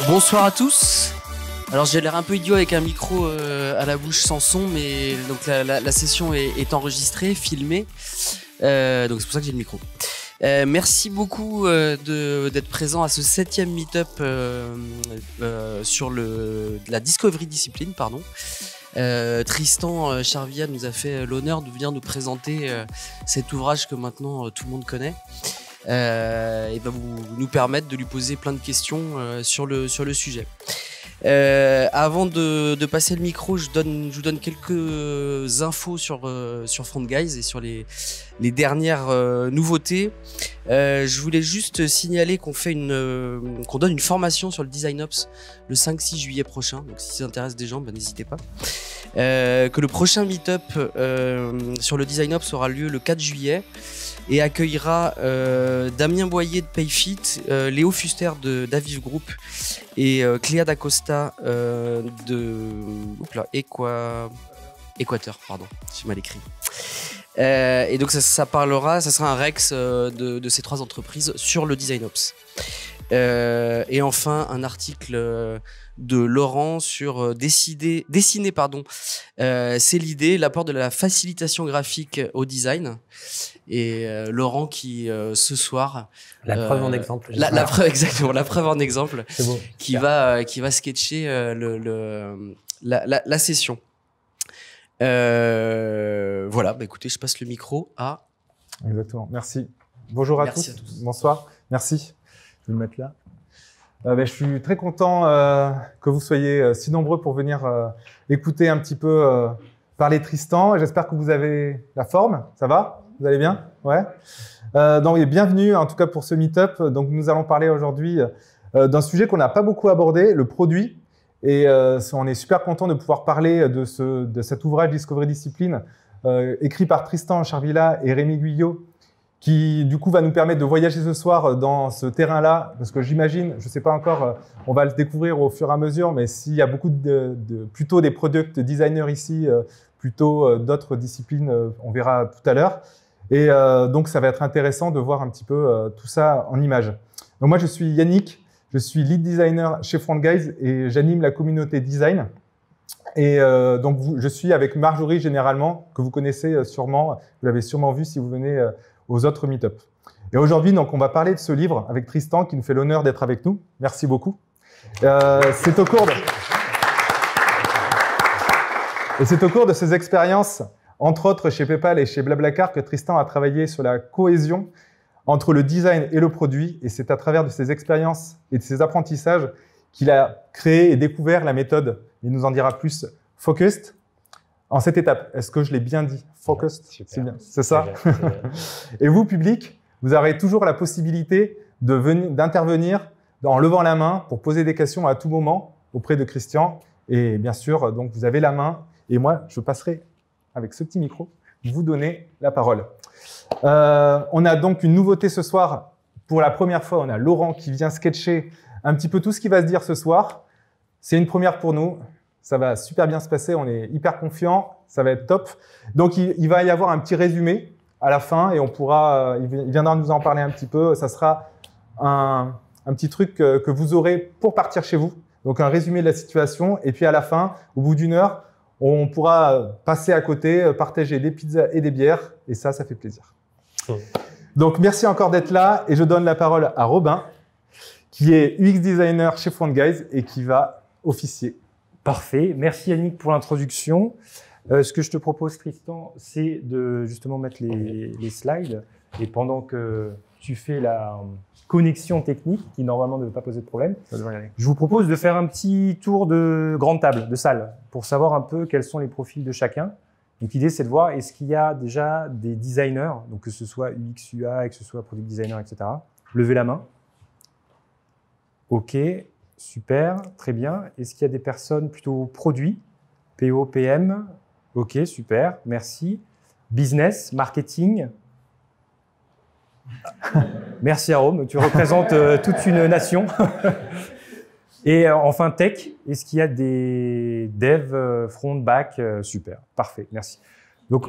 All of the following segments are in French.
Bonsoir à tous. Alors j'ai l'air un peu idiot avec un micro à la bouche sans son, mais donc la session est enregistrée, filmée, donc c'est pour ça que j'ai le micro. Merci beaucoup d'être présent à ce 7e meet-up sur la Discovery Discipline, pardon. Tristan Charvilla nous a fait l'honneur de venir nous présenter cet ouvrage que maintenant tout le monde connaît. Et va vous nous permettre de lui poser plein de questions sur le sujet. Avant de passer le micro, je vous donne quelques infos sur Front Guys et sur les dernières nouveautés. Je voulais juste signaler qu'on donne une formation sur le Design Ops le 5-6 juillet prochain. Donc si ça intéresse des gens, n'hésitez pas. Que le prochain meet-up sur le Design Ops aura lieu le 4 juillet et accueillera Damien Boyer de Payfit, Léo Fuster d'Aviv Group et Cléa D'Acosta Équateur, pardon, j'ai mal écrit. Et donc ça sera un Rex de ces trois entreprises sur le Design Ops. Et enfin un article de Laurent sur dessiner, c'est l'idée, l'apport de la facilitation graphique au design. Et Laurent qui ce soir la preuve en exemple, la preuve en exemple qui va sketcher la session. Voilà, écoutez, je passe le micro à... Exactement, merci. Bonjour à tous. Bonsoir, merci. Je vais le mettre là. Je suis très content que vous soyez si nombreux pour venir écouter un petit peu parler Tristan. J'espère que vous avez la forme. Ça va? Vous allez bien? Ouais. Donc, bienvenue en tout cas pour ce meet-up. Donc, nous allons parler aujourd'hui d'un sujet qu'on n'a pas beaucoup abordé, le produit. Et on est super content de pouvoir parler de cet ouvrage Discovery Discipline écrit par Tristan Charvilla et Rémi Guyot, qui du coup va nous permettre de voyager ce soir dans ce terrain-là, parce que j'imagine, je ne sais pas encore, on va le découvrir au fur et à mesure, mais s'il y a beaucoup plutôt des product designers ici, plutôt d'autres disciplines, on verra tout à l'heure. Et donc ça va être intéressant de voir un petit peu tout ça en images. Donc moi je suis Yannick, je suis lead designer chez Front Guys et j'anime la communauté design. Et donc je suis avec Marjorie généralement, que vous connaissez sûrement, vous l'avez sûrement vu si vous venez aux autres meet-up. Et aujourd'hui, donc, on va parler de ce livre avec Tristan qui nous fait l'honneur d'être avec nous. Merci beaucoup. C'est au cours de ces expériences, entre autres chez PayPal et chez Blablacar, que Tristan a travaillé sur la cohésion entre le design et le produit. Et c'est à travers de ces expériences et de ces apprentissages qu'il a créé et découvert la méthode. Il nous en dira plus. Focused. En cette étape, est-ce que je l'ai bien dit? Focused, c'est bien, c'est ça. Et vous, public, vous aurez toujours la possibilité d'intervenir en levant la main pour poser des questions à tout moment auprès de Christian. Et bien sûr, donc vous avez la main. Et moi, je passerai avec ce petit micro vous donner la parole. On a donc une nouveauté ce soir. Pour la première fois, on a Laurent qui vient sketcher un petit peu tout ce qui va se dire ce soir. C'est une première pour nous. Ça va super bien se passer, on est hyper confiants, ça va être top. Donc, il va y avoir un petit résumé à la fin et il viendra nous en parler un petit peu. Ça sera un petit truc que vous aurez pour partir chez vous. Donc, un résumé de la situation. Et puis, à la fin, au bout d'1 heure, on pourra passer à côté, partager des pizzas et des bières. Et ça fait plaisir. Donc, merci encore d'être là. Et je donne la parole à Robin, qui est UX designer chez Front Guys et qui va officier. Parfait. Merci Yannick pour l'introduction. Ce que je te propose, Tristan, c'est de justement mettre les slides. Et pendant que tu fais la connexion technique, qui normalement ne devait pas poser de problème, je vous propose de faire un petit tour de grande table, de salle, pour savoir un peu quels sont les profils de chacun. Donc l'idée, c'est de voir est-ce qu'il y a déjà des designers, donc que ce soit UX, UI, que ce soit product designer, etc. Levez la main. OK. Super, très bien. Est-ce qu'il y a des personnes plutôt produits, PO, PM? Ok, super, merci. Business, marketing? Merci Arôme, tu représentes toute une nation. Et enfin tech, est-ce qu'il y a des devs, front, back? Super, parfait, merci. Donc,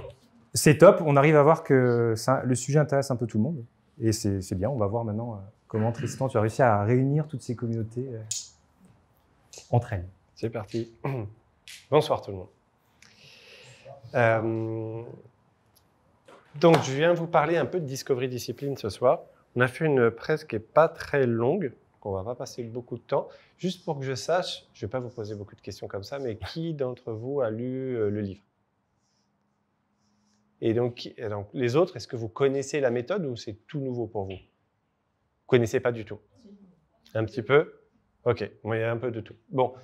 c'est top. On arrive à voir que le sujet intéresse un peu tout le monde. Et c'est bien. On va voir maintenant comment, Tristan, tu as réussi à réunir toutes ces communautés entre elles. C'est parti. Bonsoir tout le monde. Donc, je viens vous parler un peu de Discovery Discipline ce soir. On a fait une presse qui n'est pas très longue, qu'on ne va pas passer beaucoup de temps. Juste pour que je sache, je ne vais pas vous poser beaucoup de questions comme ça, mais qui d'entre vous a lu le livre? Et donc, les autres, est-ce que vous connaissez la méthode ou c'est tout nouveau pour vous? Vous ne connaissez pas du tout? Un petit peu? Ok, bon, il y a un peu de tout. Bon,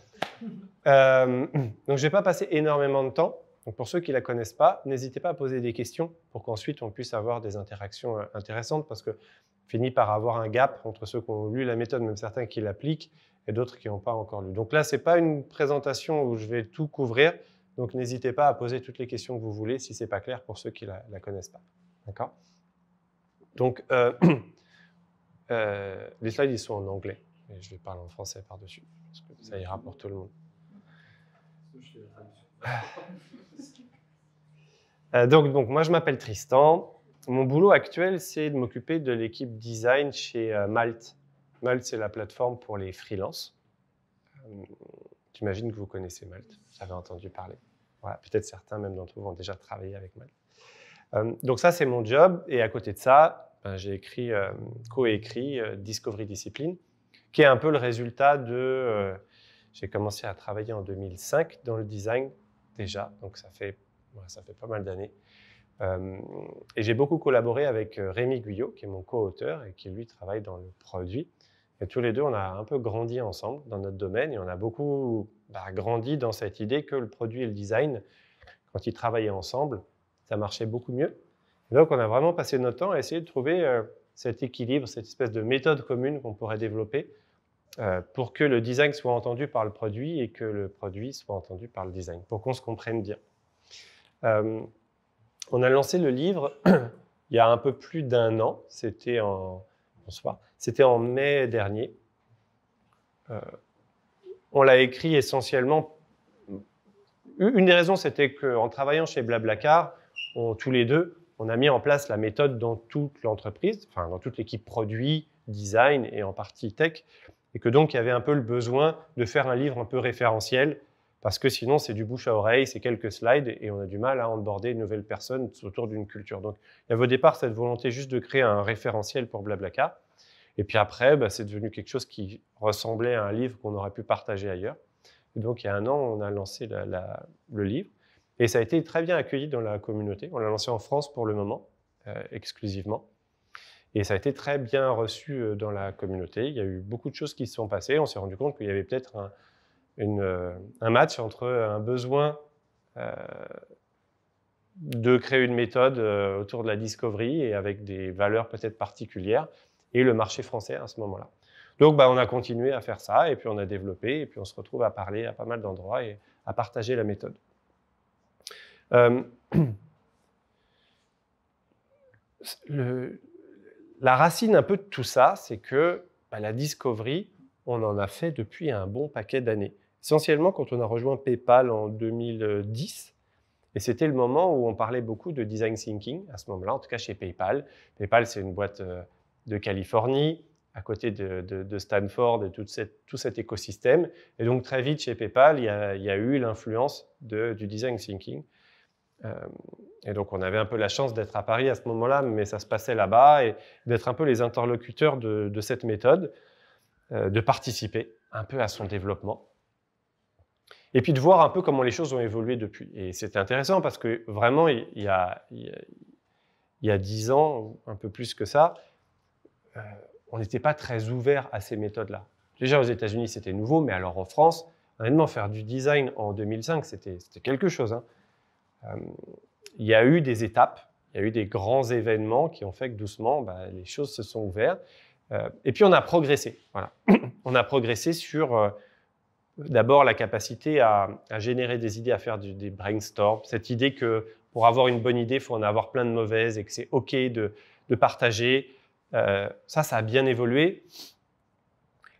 donc je ne vais pas passer énormément de temps. Donc pour ceux qui ne la connaissent pas, n'hésitez pas à poser des questions pour qu'ensuite on puisse avoir des interactions intéressantes parce que finit par avoir un gap entre ceux qui ont lu la méthode, même certains qui l'appliquent, et d'autres qui n'ont pas encore lu. Donc là, ce n'est pas une présentation où je vais tout couvrir, donc n'hésitez pas à poser toutes les questions que vous voulez si ce n'est pas clair pour ceux qui ne la connaissent pas. D'accord? Donc, les slides, ils sont en anglais, et je vais parler en français par-dessus, parce que ça ira pour tout le monde. Donc moi, je m'appelle Tristan. Mon boulot actuel, c'est de m'occuper de l'équipe design chez Malt. Malt, c'est la plateforme pour les freelances. J'imagine que vous connaissez Malt, vous avez entendu parler. Voilà, peut-être certains, même d'entre vous, ont déjà travaillé avec Malt. Donc ça, c'est mon job. Et à côté de ça, j'ai co-écrit Discovery Discipline, qui est un peu le résultat de... j'ai commencé à travailler en 2005 dans le design déjà, donc ça fait pas mal d'années. Et j'ai beaucoup collaboré avec Rémi Guyot, qui est mon co-auteur et qui, lui, travaille dans le produit. Et tous les deux, on a un peu grandi ensemble dans notre domaine et on a beaucoup grandi dans cette idée que le produit et le design, quand ils travaillaient ensemble, ça marchait beaucoup mieux. Et donc, on a vraiment passé notre temps à essayer de trouver cet équilibre, cette espèce de méthode commune qu'on pourrait développer pour que le design soit entendu par le produit et que le produit soit entendu par le design, pour qu'on se comprenne bien. On a lancé le livre il y a un peu plus d'un an, c'était en mai dernier. On l'a écrit essentiellement... Une des raisons, c'était qu'en travaillant chez Blablacar, tous les deux, on a mis en place la méthode dans toute l'entreprise, enfin dans toute l'équipe produit, design et en partie tech, et que donc il y avait un peu le besoin de faire un livre un peu référentiel, parce que sinon c'est du bouche à oreille, c'est quelques slides, et on a du mal à onboarder une nouvelle personne autour d'une culture. Donc il y avait au départ cette volonté juste de créer un référentiel pour Blablacar, et puis après c'est devenu quelque chose qui ressemblait à un livre qu'on aurait pu partager ailleurs. Et donc il y a un an, on a lancé le livre, et ça a été très bien accueilli dans la communauté. On l'a lancé en France pour le moment, exclusivement. Et ça a été très bien reçu dans la communauté. Il y a eu beaucoup de choses qui se sont passées. On s'est rendu compte qu'il y avait peut-être un match entre un besoin de créer une méthode autour de la discovery et avec des valeurs peut-être particulières et le marché français à ce moment-là. Donc on a continué à faire ça et puis on a développé et puis on se retrouve à parler à pas mal d'endroits et à partager la méthode. La racine un peu de tout ça, c'est que la discovery, on en a fait depuis un bon paquet d'années. Essentiellement quand on a rejoint PayPal en 2010, et c'était le moment où on parlait beaucoup de design thinking, à ce moment-là, en tout cas chez PayPal. PayPal, c'est une boîte de Californie, à côté de Stanford et tout cet écosystème. Et donc très vite chez PayPal, il y a eu l'influence du design thinking. Et donc on avait un peu la chance d'être à Paris à ce moment-là, mais ça se passait là-bas, et d'être un peu les interlocuteurs de cette méthode, de participer un peu à son développement. Et puis de voir un peu comment les choses ont évolué depuis. Et c'était intéressant parce que vraiment, il y a 10 ans, ou un peu plus que ça, on n'était pas très ouvert à ces méthodes-là. Déjà aux États-Unis, c'était nouveau, mais alors en France, honnêtement, faire du design en 2005, c'était quelque chose. Hein. Il y a eu des étapes, il y a eu des grands événements qui ont fait que doucement, les choses se sont ouvertes. Et puis on a progressé. Voilà. On a progressé sur d'abord la capacité à générer des idées, à faire des brainstorms. Cette idée que pour avoir une bonne idée, il faut en avoir plein de mauvaises et que c'est OK de partager. Ça a bien évolué.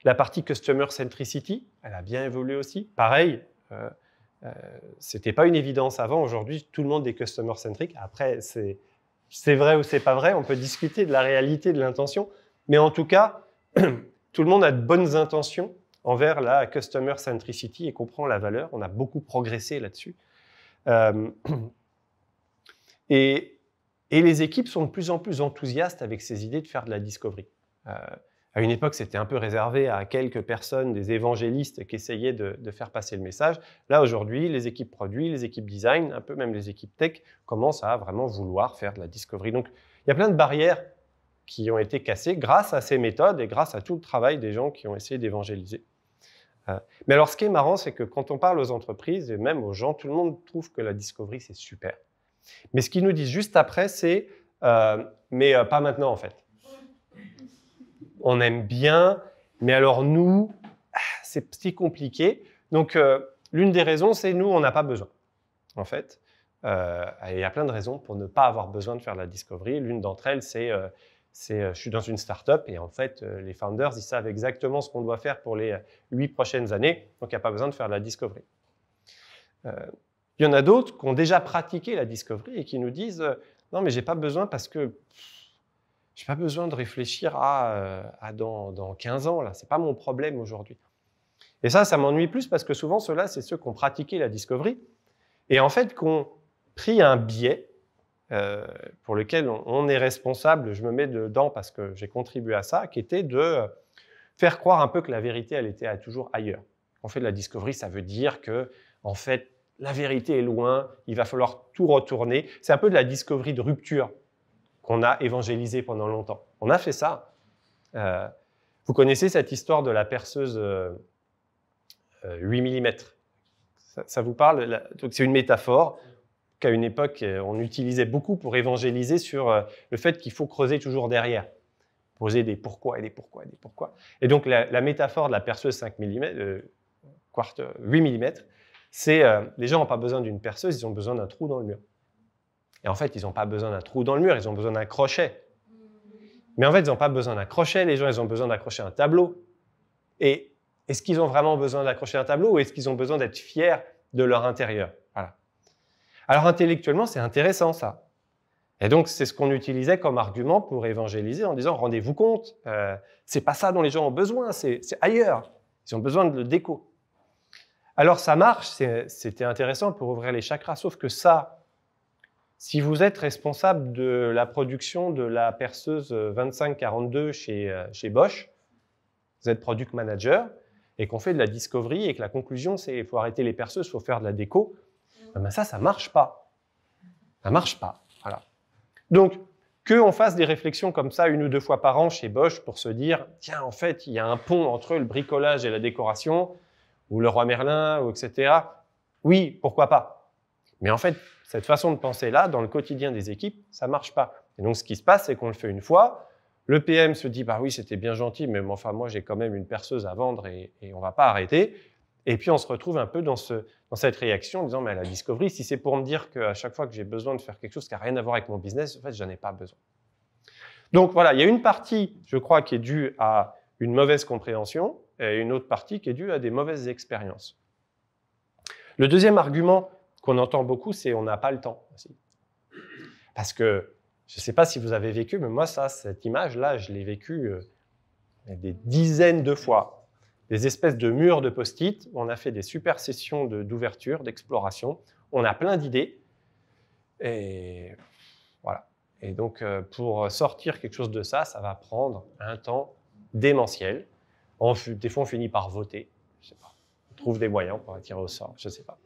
La partie Customer Centricity, elle a bien évolué aussi. Pareil, C'était pas une évidence avant. Aujourd'hui, tout le monde est customer-centric. Après, c'est vrai ou c'est pas vrai. On peut discuter de la réalité, de l'intention. Mais en tout cas, tout le monde a de bonnes intentions envers la customer centricity et comprend la valeur. On a beaucoup progressé là-dessus. Et les équipes sont de plus en plus enthousiastes avec ces idées de faire de la discovery. À une époque, c'était un peu réservé à quelques personnes, des évangélistes qui essayaient de faire passer le message. Là, aujourd'hui, les équipes produits, les équipes design, un peu même les équipes tech, commencent à vraiment vouloir faire de la discovery. Donc, il y a plein de barrières qui ont été cassées grâce à ces méthodes et grâce à tout le travail des gens qui ont essayé d'évangéliser. Mais alors, ce qui est marrant, c'est que quand on parle aux entreprises et même aux gens, tout le monde trouve que la discovery, c'est super. Mais ce qu'ils nous disent juste après, c'est mais pas maintenant, en fait. On aime bien, mais alors nous, c'est petit compliqué. Donc, l'une des raisons, c'est nous, on n'a pas besoin, en fait. Il y a plein de raisons pour ne pas avoir besoin de faire de la discovery. L'une d'entre elles, c'est je suis dans une start-up et en fait, les founders, ils savent exactement ce qu'on doit faire pour les 8 prochaines années, donc il n'y a pas besoin de faire de la discovery. Il y en a d'autres qui ont déjà pratiqué la discovery et qui nous disent non, mais je n'ai pas besoin parce que je n'ai pas besoin de réfléchir à dans 15 ans, là, ce n'est pas mon problème aujourd'hui. Et ça m'ennuie plus parce que souvent, ceux-là, c'est ceux qui ont pratiqué la discovery et en fait, qui ont pris un biais pour lequel on est responsable, je me mets dedans parce que j'ai contribué à ça, qui était de faire croire un peu que la vérité, elle était toujours ailleurs. On fait de la discovery, ça veut dire que, en fait, la vérité est loin, il va falloir tout retourner. C'est un peu de la discovery de rupture qu'on a évangélisé pendant longtemps. On a fait ça. Vous connaissez cette histoire de la perceuse 8 mm. Ça vous parle? Donc, c'est une métaphore qu'à une époque, on utilisait beaucoup pour évangéliser sur le fait qu'il faut creuser toujours derrière, poser des pourquoi et des pourquoi et des pourquoi. Et donc, la métaphore de la perceuse 5 mm, 8 mm, c'est les gens n'ont pas besoin d'une perceuse, ils ont besoin d'un trou dans le mur. Et en fait, ils n'ont pas besoin d'un trou dans le mur, ils ont besoin d'un crochet. Mais en fait, ils n'ont pas besoin d'un crochet, les gens, ils ont besoin d'accrocher un tableau. Et est-ce qu'ils ont vraiment besoin d'accrocher un tableau ou est-ce qu'ils ont besoin d'être fiers de leur intérieur? Voilà. Alors intellectuellement, c'est intéressant ça. Et donc, c'est ce qu'on utilisait comme argument pour évangéliser en disant, rendez-vous compte, c'est pas ça dont les gens ont besoin, c'est ailleurs. Ils ont besoin de déco. Alors ça marche, c'était intéressant pour ouvrir les chakras, sauf que ça, si vous êtes responsable de la production de la perceuse 2542 chez Bosch, vous êtes product manager et qu'on fait de la discovery et que la conclusion c'est qu'il faut arrêter les perceuses, il faut faire de la déco, ben ça ne marche pas. Ça ne marche pas. Voilà. Donc, qu'on fasse des réflexions comme ça 1 ou 2 fois par an chez Bosch pour se dire, tiens, en fait, il y a un pont entre le bricolage et la décoration, ou le roi Merlin, ou etc. Oui, pourquoi pas. Mais en fait, cette façon de penser-là, dans le quotidien des équipes, ça ne marche pas. Et donc, ce qui se passe, c'est qu'on le fait une fois, le PM se dit, bah oui, c'était bien gentil, mais enfin, moi, j'ai quand même une perceuse à vendre et on ne va pas arrêter. Et puis, on se retrouve un peu dans cette réaction en disant, mais la discovery, si c'est pour me dire qu'à chaque fois que j'ai besoin de faire quelque chose qui n'a rien à voir avec mon business, en fait, je n'en ai pas besoin. Donc, voilà, il y a une partie, je crois, qui est due à une mauvaise compréhension et une autre partie qui est due à des mauvaises expériences. Le deuxième argument qu'on entend beaucoup, c'est on n'a pas le temps aussi. Parce que, je ne sais pas si vous avez vécu, mais moi, cette image-là, je l'ai vécue des dizaines de fois. Des espèces de murs de post-it. On a fait des super sessions d'ouverture, d'exploration. On a plein d'idées. Et voilà. Et donc, pour sortir quelque chose de ça, ça va prendre un temps démentiel. Des fois, on finit par voter. Je ne sais pas. On trouve des moyens pour tirer au sort. Je ne sais pas.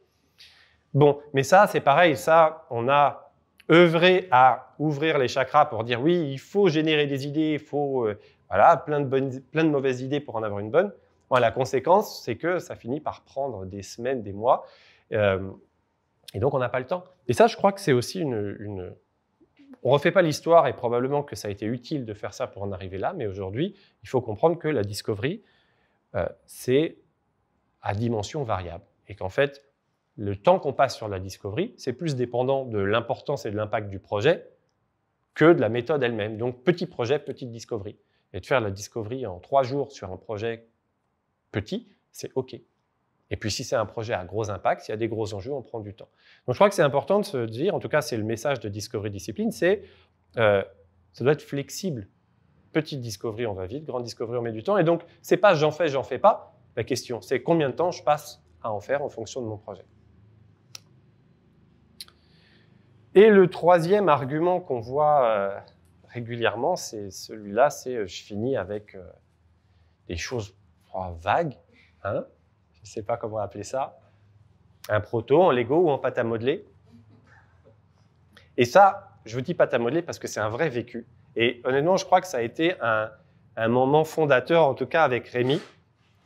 Bon, mais ça, c'est pareil. Ça, on a œuvré à ouvrir les chakras pour dire oui, il faut générer des idées, il faut voilà, plein de mauvaises idées pour en avoir une bonne. Bon, la conséquence, c'est que ça finit par prendre des semaines, des mois, et donc on n'a pas le temps. Et ça, je crois que c'est aussi on ne refait pas l'histoire et probablement que ça a été utile de faire ça pour en arriver là, mais aujourd'hui, il faut comprendre que la discovery, c'est à dimension variable et qu'en fait, le temps qu'on passe sur la discovery, c'est plus dépendant de l'importance et de l'impact du projet que de la méthode elle-même. Donc, petit projet, petite discovery. Et de faire la discovery en 3 jours sur un projet petit, c'est OK. Et puis, si c'est un projet à gros impact, s'il y a des gros enjeux, on prend du temps. Donc, je crois que c'est important de se dire, en tout cas, c'est le message de Discovery Discipline, c'est ça doit être flexible. Petite discovery, on va vite. Grande discovery, on met du temps. Et donc, ce n'est pas j'en fais pas. La question, c'est combien de temps je passe à en faire en fonction de mon projet. Et le troisième argument qu'on voit régulièrement, c'est celui-là, c'est je finis avec des choses vagues. Hein, je ne sais pas comment appeler ça. Un proto en Lego ou en pâte à modeler. Et ça, je vous dis pâte à modeler parce que c'est un vrai vécu. Et honnêtement, je crois que ça a été un moment fondateur, en tout cas avec Rémi.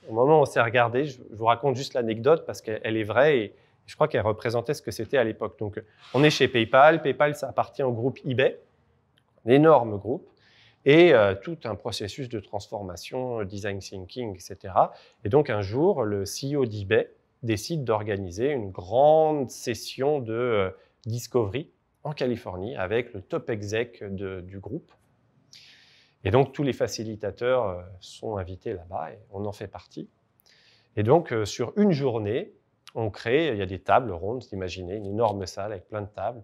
Au moment où on s'est regardé, je vous raconte juste l'anecdote parce qu'elle est vraie et je crois qu'elle représentait ce que c'était à l'époque. Donc, on est chez PayPal. PayPal, ça appartient au groupe eBay, un énorme groupe, et tout un processus de transformation, design thinking, etc. Et donc, un jour, le CEO d'eBay décide d'organiser une grande session de discovery en Californie avec le top exec du groupe. Et donc, tous les facilitateurs sont invités là-bas et on en fait partie. Et donc, sur une journée, on crée, il y a des tables rondes, imaginez, une énorme salle avec plein de tables,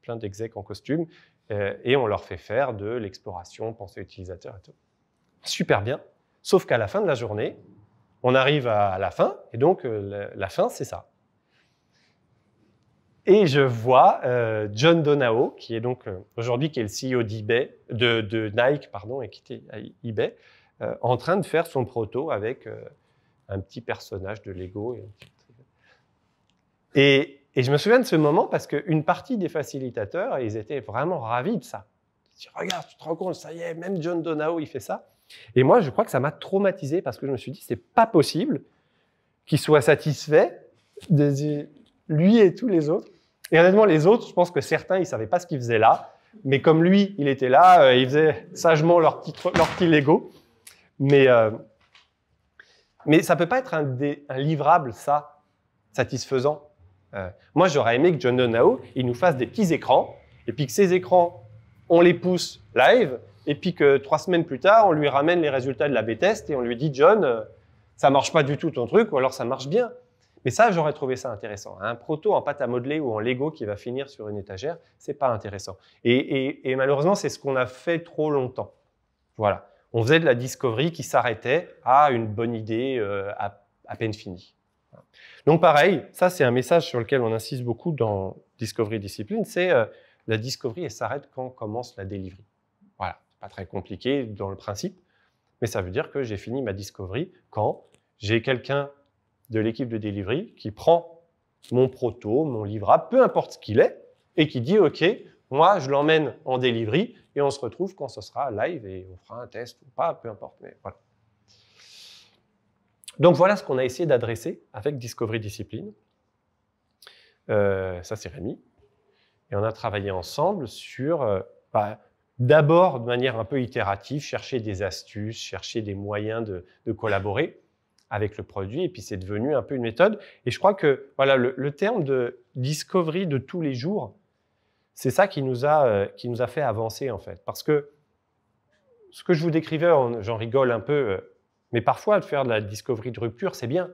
plein d'execs en costume, et on leur fait faire de l'exploration, pensée utilisateur et tout. Super bien, sauf qu'à la fin de la journée, on arrive à la fin, et donc la fin, c'est ça. Et je vois John Donahoe, qui est donc aujourd'hui qui est le CEO d'eBay, de Nike, pardon, et qui était à eBay, en train de faire son proto avec un petit personnage de Lego. Et je me souviens de ce moment parce qu'une partie des facilitateurs, ils étaient vraiment ravis de ça. Ils disent, regarde, tu te rends compte, ça y est, même John Donahoe, il fait ça. Et moi, je crois que ça m'a traumatisé parce que je me suis dit, c'est pas possible qu'il soit satisfait de lui et tous les autres. Et honnêtement, les autres, je pense que certains, ils ne savaient pas ce qu'ils faisaient là. Mais comme lui, il était là, il faisait sagement leur petit Lego. Mais ça ne peut pas être un livrable, ça, satisfaisant. Moi, j'aurais aimé que John Donahoe, il nous fasse des petits écrans, et puis que ces écrans, on les pousse live, et puis que 3 semaines plus tard, on lui ramène les résultats de l'A/B test, et on lui dit, John, ça ne marche pas du tout ton truc, ou alors ça marche bien. Mais ça, j'aurais trouvé ça intéressant. Un proto en pâte à modeler ou en Lego qui va finir sur une étagère, ce n'est pas intéressant. Et malheureusement, c'est ce qu'on a fait trop longtemps. Voilà. On faisait de la discovery qui s'arrêtait à une bonne idée à peine finie. Donc pareil, ça c'est un message sur lequel on insiste beaucoup dans Discovery Discipline, c'est la discovery, elle s'arrête quand commence la delivery. Voilà, c'est pas très compliqué dans le principe, mais ça veut dire que j'ai fini ma discovery quand j'ai quelqu'un de l'équipe de delivery qui prend mon proto, mon livrable, peu importe ce qu'il est, et qui dit « Ok, moi je l'emmène en delivery et on se retrouve quand ce sera live et on fera un test ou pas, peu importe. » Mais voilà. Donc voilà ce qu'on a essayé d'adresser avec Discovery Discipline. Ça c'est Rémi. Et on a travaillé ensemble sur, d'abord de manière un peu itérative, chercher des astuces, chercher des moyens de collaborer avec le produit, et puis c'est devenu un peu une méthode. Et je crois que voilà, le terme de discovery de tous les jours, c'est ça qui nous a fait avancer en fait. Parce que ce que je vous décrivais, j'en rigole un peu, mais parfois de faire de la discovery de rupture, c'est bien.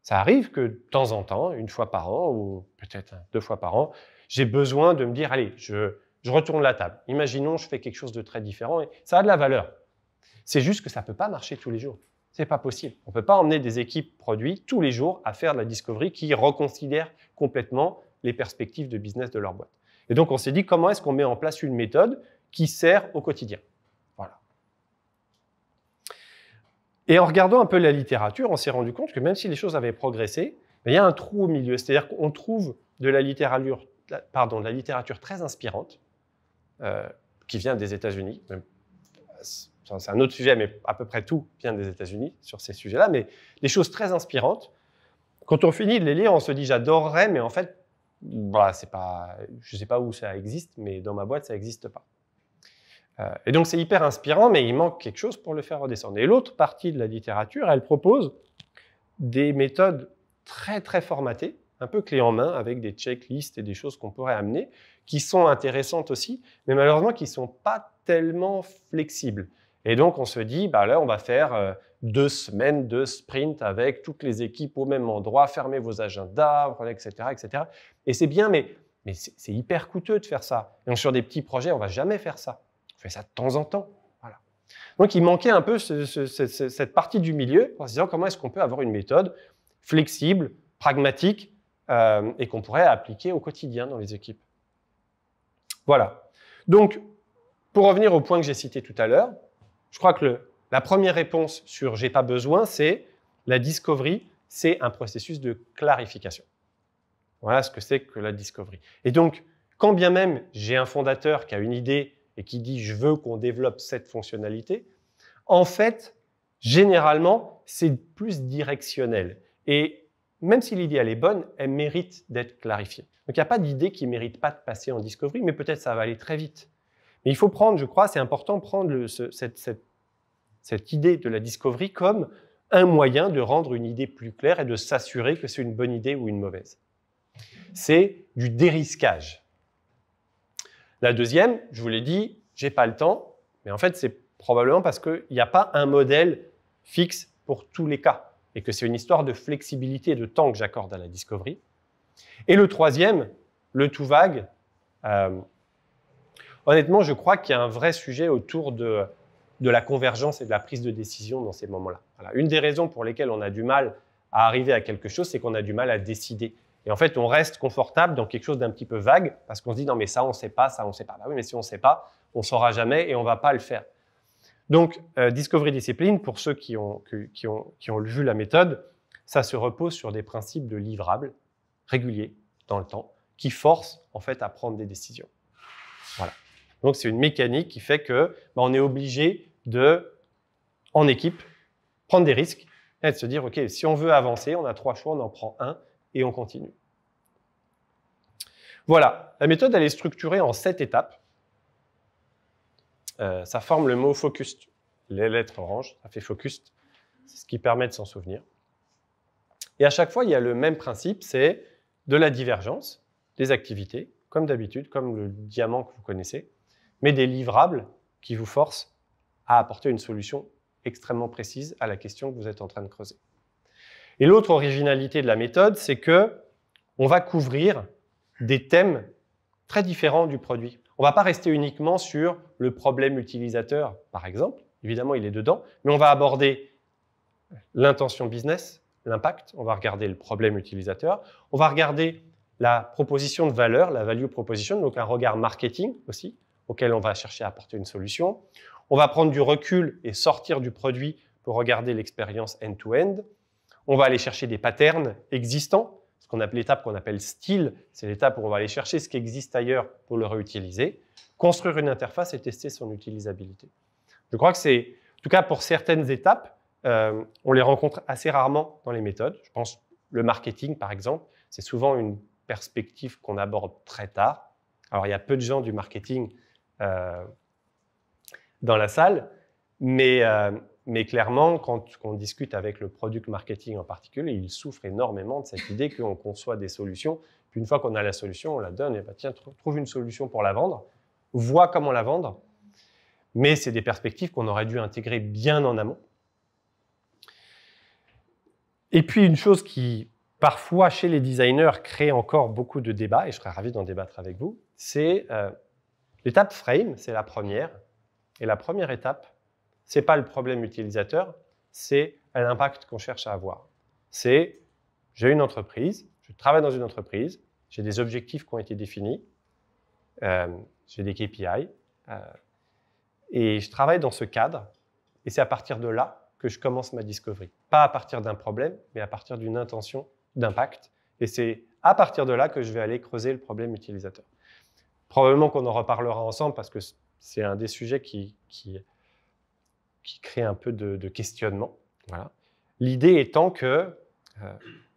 Ça arrive que de temps en temps, 1 fois par an, ou peut-être 2 fois par an, j'ai besoin de me dire, allez, je retourne la table. Imaginons, je fais quelque chose de très différent, et ça a de la valeur. C'est juste que ça ne peut pas marcher tous les jours. Ce n'est pas possible. On ne peut pas emmener des équipes produits tous les jours à faire de la discovery qui reconsidèrent complètement les perspectives de business de leur boîte. Et donc, on s'est dit, comment est-ce qu'on met en place une méthode qui sert au quotidien? Voilà. Et en regardant un peu la littérature, on s'est rendu compte que même si les choses avaient progressé, il y a un trou au milieu. C'est-à-dire qu'on trouve de la littérature très inspirante qui vient des États-Unis. C'est un autre sujet, mais à peu près tout vient des États-Unis sur ces sujets-là, mais des choses très inspirantes. Quand on finit de les lire, on se dit « j'adorerais », mais en fait, voilà, je ne sais pas où ça existe, mais dans ma boîte, ça n'existe pas. Et donc, c'est hyper inspirant, mais il manque quelque chose pour le faire redescendre. Et l'autre partie de la littérature, elle propose des méthodes très, très formatées, un peu clés en main, avec des checklists et des choses qu'on pourrait amener, qui sont intéressantes aussi, mais malheureusement qui ne sont pas tellement flexibles. Et donc, on se dit, bah là, on va faire 2 semaines de sprint avec toutes les équipes au même endroit, fermez vos agendas, etc., etc. Et c'est bien, mais c'est hyper coûteux de faire ça. Et donc, sur des petits projets, on ne va jamais faire ça. On fait ça de temps en temps. Voilà. Donc, il manquait un peu cette partie du milieu en se disant comment est-ce qu'on peut avoir une méthode flexible, pragmatique et qu'on pourrait appliquer au quotidien dans les équipes. Voilà. Donc, pour revenir au point que j'ai cité tout à l'heure, je crois que la première réponse sur « j'ai pas besoin », c'est la discovery, c'est un processus de clarification. Voilà ce que c'est que la discovery. Et donc, quand bien même j'ai un fondateur qui a une idée et qui dit « je veux qu'on développe cette fonctionnalité », en fait, généralement, c'est plus directionnel. Et même si l'idée elle est bonne, elle mérite d'être clarifiée. Donc, il n'y a pas d'idée qui ne mérite pas de passer en discovery, mais peut-être ça va aller très vite. Mais il faut prendre, je crois, c'est important de prendre cette idée de la discovery comme un moyen de rendre une idée plus claire et de s'assurer que c'est une bonne idée ou une mauvaise. C'est du dérisquage. La deuxième, je vous l'ai dit, j'ai pas le temps, mais en fait, c'est probablement parce qu'il n'y a pas un modèle fixe pour tous les cas et que c'est une histoire de flexibilité et de temps que j'accorde à la discovery. Et le troisième, le tout vague, honnêtement, je crois qu'il y a un vrai sujet autour de la convergence et de la prise de décision dans ces moments-là. Voilà. Une des raisons pour lesquelles on a du mal à arriver à quelque chose, c'est qu'on a du mal à décider. Et en fait, on reste confortable dans quelque chose d'un petit peu vague parce qu'on se dit « non, mais ça, on ne sait pas, ça, on ne sait pas ». Bah oui, mais si on ne sait pas, on ne saura jamais et on ne va pas le faire. Donc, Discovery Discipline, pour ceux qui ont vu la méthode, ça se repose sur des principes de livrables réguliers dans le temps qui forcent en fait à prendre des décisions. Voilà. Donc, c'est une mécanique qui fait que on est obligé de, en équipe, prendre des risques et de se dire, OK, si on veut avancer, on a 3 choix, on en prend un et on continue. Voilà, la méthode, elle est structurée en 7 étapes. Ça forme le mot focused. Les lettres orange, ça fait focused. C'est ce qui permet de s'en souvenir. Et à chaque fois, il y a le même principe, c'est de la divergence des activités, comme d'habitude, comme le diamant que vous connaissez, mais des livrables qui vous forcent à apporter une solution extrêmement précise à la question que vous êtes en train de creuser. Et l'autre originalité de la méthode, c'est qu'on va couvrir des thèmes très différents du produit. On ne va pas rester uniquement sur le problème utilisateur, par exemple. Évidemment, il est dedans, mais on va aborder l'intention business, l'impact, on va regarder le problème utilisateur, on va regarder la proposition de valeur, la value proposition, donc un regard marketing aussi, auquel on va chercher à apporter une solution. On va prendre du recul et sortir du produit pour regarder l'expérience end-to-end. On va aller chercher des patterns existants, ce qu'on appelle l'étape qu'on appelle style, c'est l'étape où on va aller chercher ce qui existe ailleurs pour le réutiliser, construire une interface et tester son utilisabilité. Je crois que c'est, en tout cas pour certaines étapes, on les rencontre assez rarement dans les méthodes. Je pense le marketing, par exemple, c'est souvent une perspective qu'on aborde très tard. Alors, il y a peu de gens du marketing dans la salle, mais clairement, quand on discute avec le product marketing en particulier, il souffre énormément de cette idée qu'on conçoit des solutions. Puis une fois qu'on a la solution, on la donne et tiens, trouve une solution pour la vendre, vois comment la vendre. Mais c'est des perspectives qu'on aurait dû intégrer bien en amont. Et puis une chose qui, parfois, chez les designers, crée encore beaucoup de débats, et je serais ravi d'en débattre avec vous, c'est l'étape frame, c'est la première. Et la première étape, ce n'est pas le problème utilisateur, c'est l'impact qu'on cherche à avoir. C'est, j'ai une entreprise, je travaille dans une entreprise, j'ai des objectifs qui ont été définis, j'ai des KPI, et je travaille dans ce cadre, et c'est à partir de là que je commence ma discovery. Pas à partir d'un problème, mais à partir d'une intention d'impact. Et c'est à partir de là que je vais aller creuser le problème utilisateur. Probablement qu'on en reparlera ensemble parce que c'est un des sujets qui crée un peu de questionnement. Voilà. L'idée étant que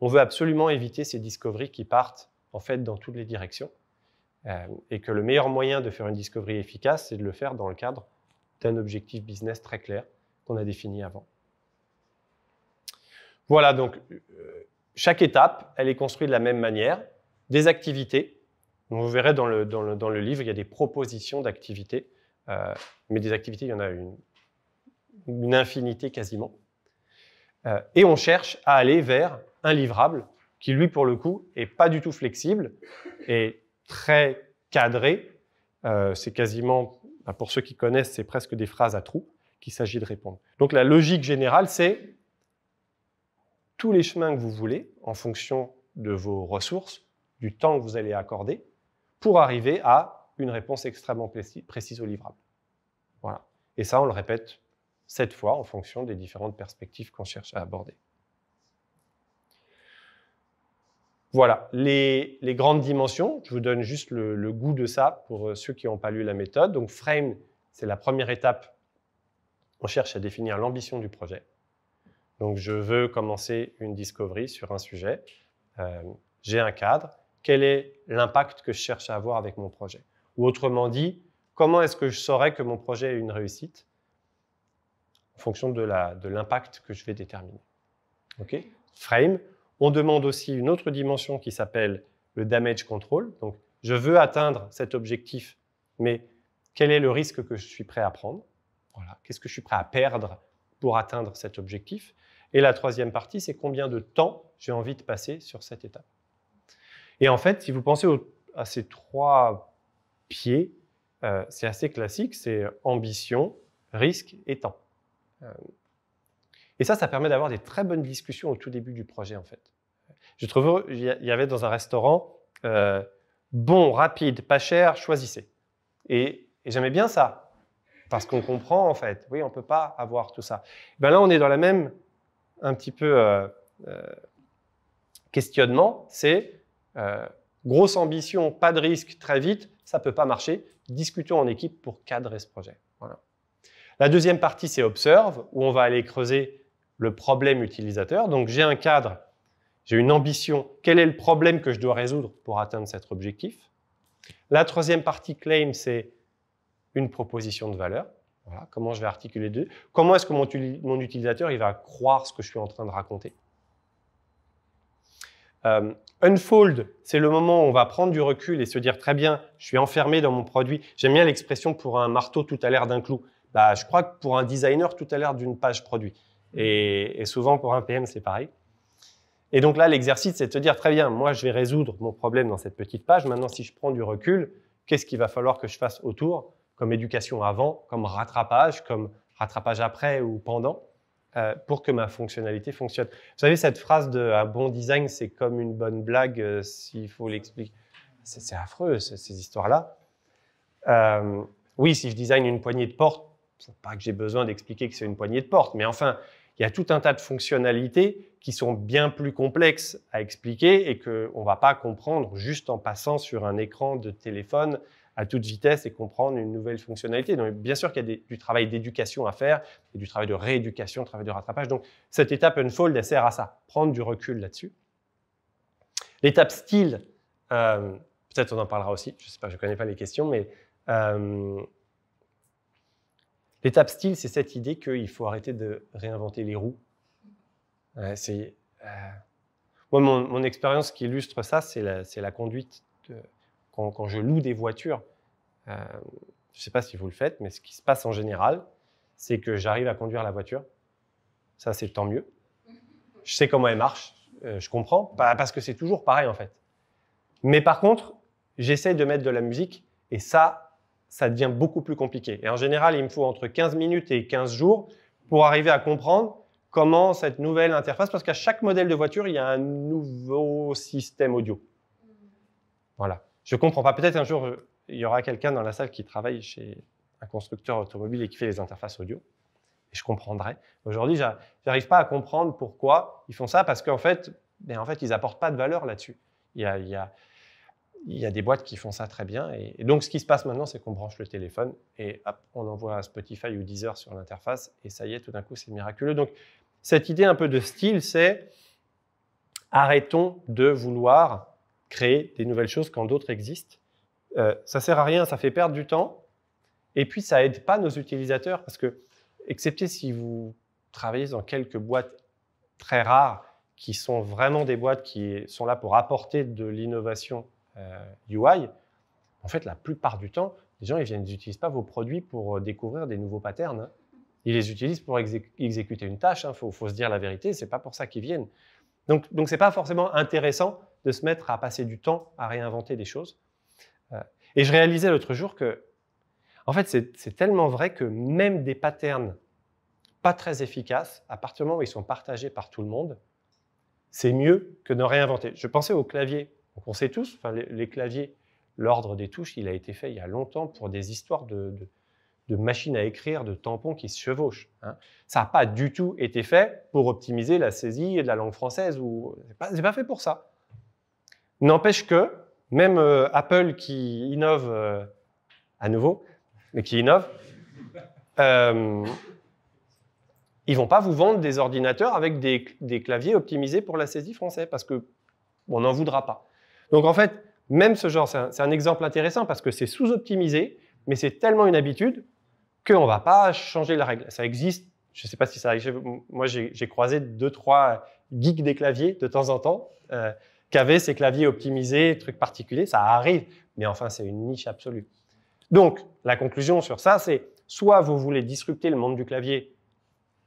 on veut absolument éviter ces discoveries qui partent en fait dans toutes les directions et que le meilleur moyen de faire une discovery efficace, c'est de le faire dans le cadre d'un objectif business très clair qu'on a défini avant. Voilà, donc chaque étape, elle est construite de la même manière. Des activités, donc, vous verrez dans le livre, il y a des propositions d'activités, mais des activités, il y en a une infinité quasiment. Et on cherche à aller vers un livrable qui, lui, pour le coup, n'est pas du tout flexible et très cadré. C'est quasiment, pour ceux qui connaissent, c'est presque des phrases à trous qu'il s'agit de répondre. Donc la logique générale, c'est tous les chemins que vous voulez en fonction de vos ressources, du temps que vous allez accorder, pour arriver à une réponse extrêmement précise au livrable. Voilà. Et ça, on le répète 7 fois en fonction des différentes perspectives qu'on cherche à aborder. Voilà, les grandes dimensions, je vous donne juste le goût de ça pour ceux qui n'ont pas lu la méthode. Donc frame, c'est la première étape. On cherche à définir l'ambition du projet. Donc je veux commencer une discovery sur un sujet. J'ai un cadre. Quel est l'impact que je cherche à avoir avec mon projet? Ou autrement dit, comment est-ce que je saurais que mon projet est une réussite en fonction de l'impact que je vais déterminer. Okay. Frame. On demande aussi une autre dimension qui s'appelle le damage control. Donc, je veux atteindre cet objectif, mais quel est le risque que je suis prêt à prendre? Voilà. Qu'est-ce que je suis prêt à perdre pour atteindre cet objectif? Et la troisième partie, c'est combien de temps j'ai envie de passer sur cette étape. Et en fait, si vous pensez à ces 3 pieds, c'est assez classique, c'est ambition, risque et temps. Et ça permet d'avoir des très bonnes discussions au tout début du projet, en fait. Je trouve, il y avait dans un restaurant, bon, rapide, pas cher, choisissez. Et j'aimais bien ça, parce qu'on comprend, en fait. Oui, on ne peut pas avoir tout ça. Ben là, on est dans la même, un petit peu, questionnement, c'est grosse ambition, pas de risque, très vite, ça ne peut pas marcher. Discutons en équipe pour cadrer ce projet. Voilà. La deuxième partie, c'est Observe, où on va aller creuser le problème utilisateur. Donc, j'ai un cadre, j'ai une ambition. Quel est le problème que je dois résoudre pour atteindre cet objectif? La troisième partie, Claim, c'est une proposition de valeur. Voilà, comment je vais articuler deux. Comment est-ce que mon utilisateur il va croire ce que je suis en train de raconter? Unfold, c'est le moment où on va prendre du recul et se dire, très bien, je suis enfermé dans mon produit. J'aime bien l'expression pour un marteau, tout a l'air d'un clou. Bah, je crois que pour un designer, tout a l'air d'une page produit. Et souvent, pour un PM, c'est pareil. Et donc là, l'exercice, c'est de se dire, très bien, moi, je vais résoudre mon problème dans cette petite page. Maintenant, si je prends du recul, qu'est-ce qu'il va falloir que je fasse autour, comme éducation avant, comme rattrapage après ou pendant, pour que ma fonctionnalité fonctionne. Vous savez, cette phrase de « un bon design, c'est comme une bonne blague, s'il faut l'expliquer ». C'est affreux, ces histoires-là. Oui, si je design une poignée de porte, c'est pas que j'ai besoin d'expliquer que c'est une poignée de porte, mais enfin, il y a tout un tas de fonctionnalités qui sont bien plus complexes à expliquer et qu'on ne va pas comprendre juste en passant sur un écran de téléphone à toute vitesse et comprendre une nouvelle fonctionnalité. Donc, bien sûr qu'il y a du travail d'éducation à faire et du travail de rééducation, travail de rattrapage. Donc, cette étape Unfold, elle sert à ça, prendre du recul là-dessus. L'étape Style, peut-être on en parlera aussi, je ne sais pas, je ne connais pas les questions, mais l'étape Style, c'est cette idée qu'il faut arrêter de réinventer les roues. Moi, mon expérience qui illustre ça, c'est la conduite. Quand je loue des voitures, je ne sais pas si vous le faites, mais ce qui se passe en général, c'est que j'arrive à conduire la voiture. Ça, c'est tant mieux. Je sais comment elle marche, je comprends, parce que c'est toujours pareil en fait. Mais par contre, j'essaie de mettre de la musique et ça devient beaucoup plus compliqué. Et en général, il me faut entre 15 minutes et 15 jours pour arriver à comprendre comment cette nouvelle interface, parce qu'à chaque modèle de voiture, il y a un nouveau système audio. Voilà. Je ne comprends pas. Peut-être un jour, il y aura quelqu'un dans la salle qui travaille chez un constructeur automobile et qui fait les interfaces audio. Et je comprendrai. Aujourd'hui, je n'arrive pas à comprendre pourquoi ils font ça, parce qu'en fait, ils n'apportent pas de valeur là-dessus. Il y a des boîtes qui font ça très bien. Et donc, ce qui se passe maintenant, c'est qu'on branche le téléphone et hop, on envoie Spotify ou Deezer sur l'interface et ça y est, tout d'un coup, c'est miraculeux. Donc, cette idée un peu de style, c'est arrêtons de vouloir créer des nouvelles choses quand d'autres existent. Ça ne sert à rien, ça fait perdre du temps. Et puis, ça n'aide pas nos utilisateurs parce que, excepté si vous travaillez dans quelques boîtes très rares qui sont vraiment des boîtes qui sont là pour apporter de l'innovation UI, en fait, la plupart du temps, les gens ils n'utilisent pas vos produits pour découvrir des nouveaux patterns. Hein. Ils les utilisent pour exécuter une tâche. Faut se dire la vérité, c'est pas pour ça qu'ils viennent. Donc c'est pas forcément intéressant de se mettre à passer du temps à réinventer des choses. Et je réalisais l'autre jour que, en fait, c'est tellement vrai que même des patterns pas très efficaces, à partir du moment où ils sont partagés par tout le monde, c'est mieux que de réinventer. Je pensais au clavier. Donc on sait tous, les claviers, l'ordre des touches, il a été fait il y a longtemps pour des histoires de machines à écrire, de tampons qui se chevauchent. Ça n'a pas du tout été fait pour optimiser la saisie de la langue française. C'est pas fait pour ça. N'empêche que, même Apple qui innove à nouveau, mais qui innove, ils vont pas vous vendre des ordinateurs avec des claviers optimisés pour la saisie française parce que on n'en voudra pas. Donc en fait, même ce genre, c'est un exemple intéressant parce que c'est sous-optimisé, mais c'est tellement une habitude qu'on ne va pas changer la règle. Ça existe, je ne sais pas si ça arrive. Moi, j'ai croisé 2-3 geeks des claviers de temps en temps qui avaient ces claviers optimisés, trucs particuliers. Ça arrive, mais enfin, c'est une niche absolue. Donc, la conclusion sur ça, c'est soit vous voulez disrupter le monde du clavier,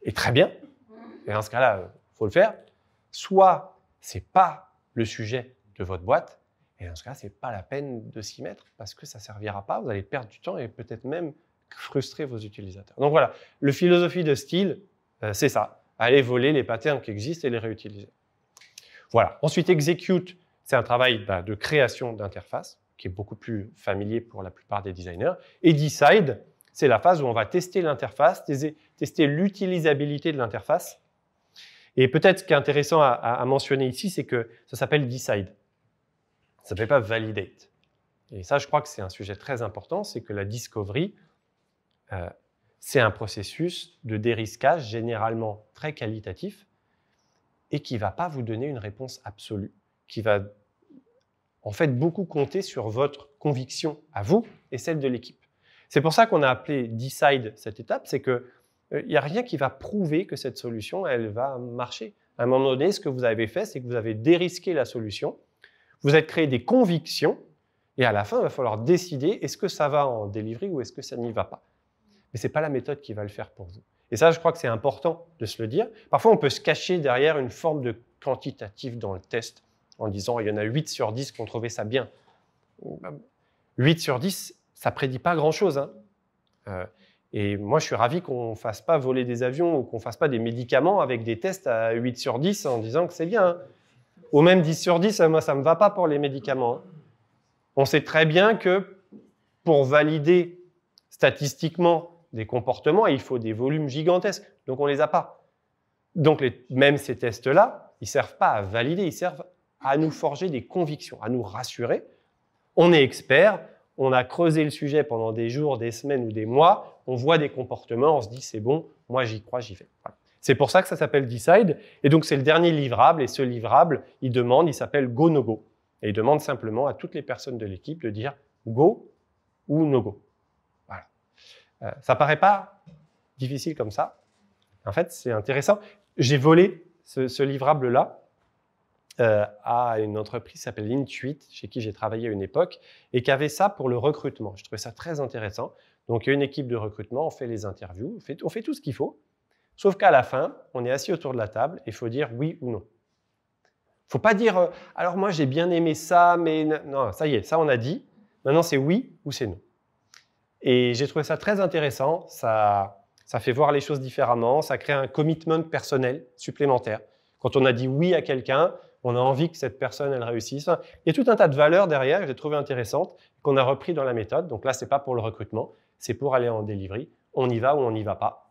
et très bien, et dans ce cas-là, il faut le faire, soit ce n'est pas le sujet de votre boîte, et dans ce cas-là, ce n'est pas la peine de s'y mettre parce que ça ne servira pas, vous allez perdre du temps et peut-être même frustrer vos utilisateurs. Donc voilà, la philosophie de style, c'est ça, aller voler les patterns qui existent et les réutiliser. Voilà. Ensuite, execute, c'est un travail de création d'interface qui est beaucoup plus familier pour la plupart des designers. Et decide, c'est la phase où on va tester l'interface, tester l'utilisabilité de l'interface. Et peut-être ce qui est intéressant à mentionner ici, c'est que ça s'appelle decide. Ça ne s'appelle pas validate. Et ça, je crois que c'est un sujet très important, c'est que la discovery, c'est un processus de dérisquage généralement très qualitatif et qui ne va pas vous donner une réponse absolue, qui va en fait beaucoup compter sur votre conviction à vous et celle de l'équipe. C'est pour ça qu'on a appelé decide cette étape, c'est qu'il n'y a rien qui va prouver que cette solution, elle va marcher. À un moment donné, ce que vous avez fait, c'est que vous avez dérisqué la solution, vous avez créé des convictions, et à la fin, il va falloir décider est-ce que ça va en delivery ou est-ce que ça n'y va pas. Mais ce n'est pas la méthode qui va le faire pour vous. Et ça, je crois que c'est important de se le dire. Parfois, on peut se cacher derrière une forme de quantitatif dans le test en disant il y en a 8 sur 10 qui ont trouvé ça bien. 8 sur 10, ça ne prédit pas grand-chose. Et moi, je suis ravi qu'on ne fasse pas voler des avions ou qu'on ne fasse pas des médicaments avec des tests à 8 sur 10 en disant que c'est bien. Ou même 10 sur 10, moi, ça ne me va pas pour les médicaments. On sait très bien que pour valider statistiquement des comportements, il faut des volumes gigantesques. Donc, on ne les a pas. Donc, même ces tests-là, ils ne servent pas à valider, ils servent à nous forger des convictions, à nous rassurer. On est expert, on a creusé le sujet pendant des jours, des semaines ou des mois, on voit des comportements, on se dit c'est bon, moi j'y crois, j'y vais. Voilà. C'est pour ça que ça s'appelle Decide. Et donc, c'est le dernier livrable. Et ce livrable, il s'appelle Go, No Go. Et il demande simplement à toutes les personnes de l'équipe de dire Go ou No Go. Voilà. Ça ne paraît pas difficile comme ça. En fait, c'est intéressant. J'ai volé ce livrable-là à une entreprise qui s'appelle Intuit, chez qui j'ai travaillé à une époque, et qui avait ça pour le recrutement. Je trouvais ça très intéressant. Donc, il y a une équipe de recrutement, on fait les interviews, on fait tout ce qu'il faut. Sauf qu'à la fin, on est assis autour de la table et il faut dire oui ou non. Il ne faut pas dire « alors moi j'ai bien aimé ça, mais non, ça y est, ça on a dit. Maintenant c'est oui ou c'est non ». Et j'ai trouvé ça très intéressant, ça fait voir les choses différemment, ça crée un commitment personnel supplémentaire. Quand on a dit oui à quelqu'un, on a envie que cette personne elle réussisse. Il y a tout un tas de valeurs derrière que j'ai trouvé intéressantes, qu'on a repris dans la méthode. Donc là, ce n'est pas pour le recrutement, c'est pour aller en delivery. On y va ou on n'y va pas.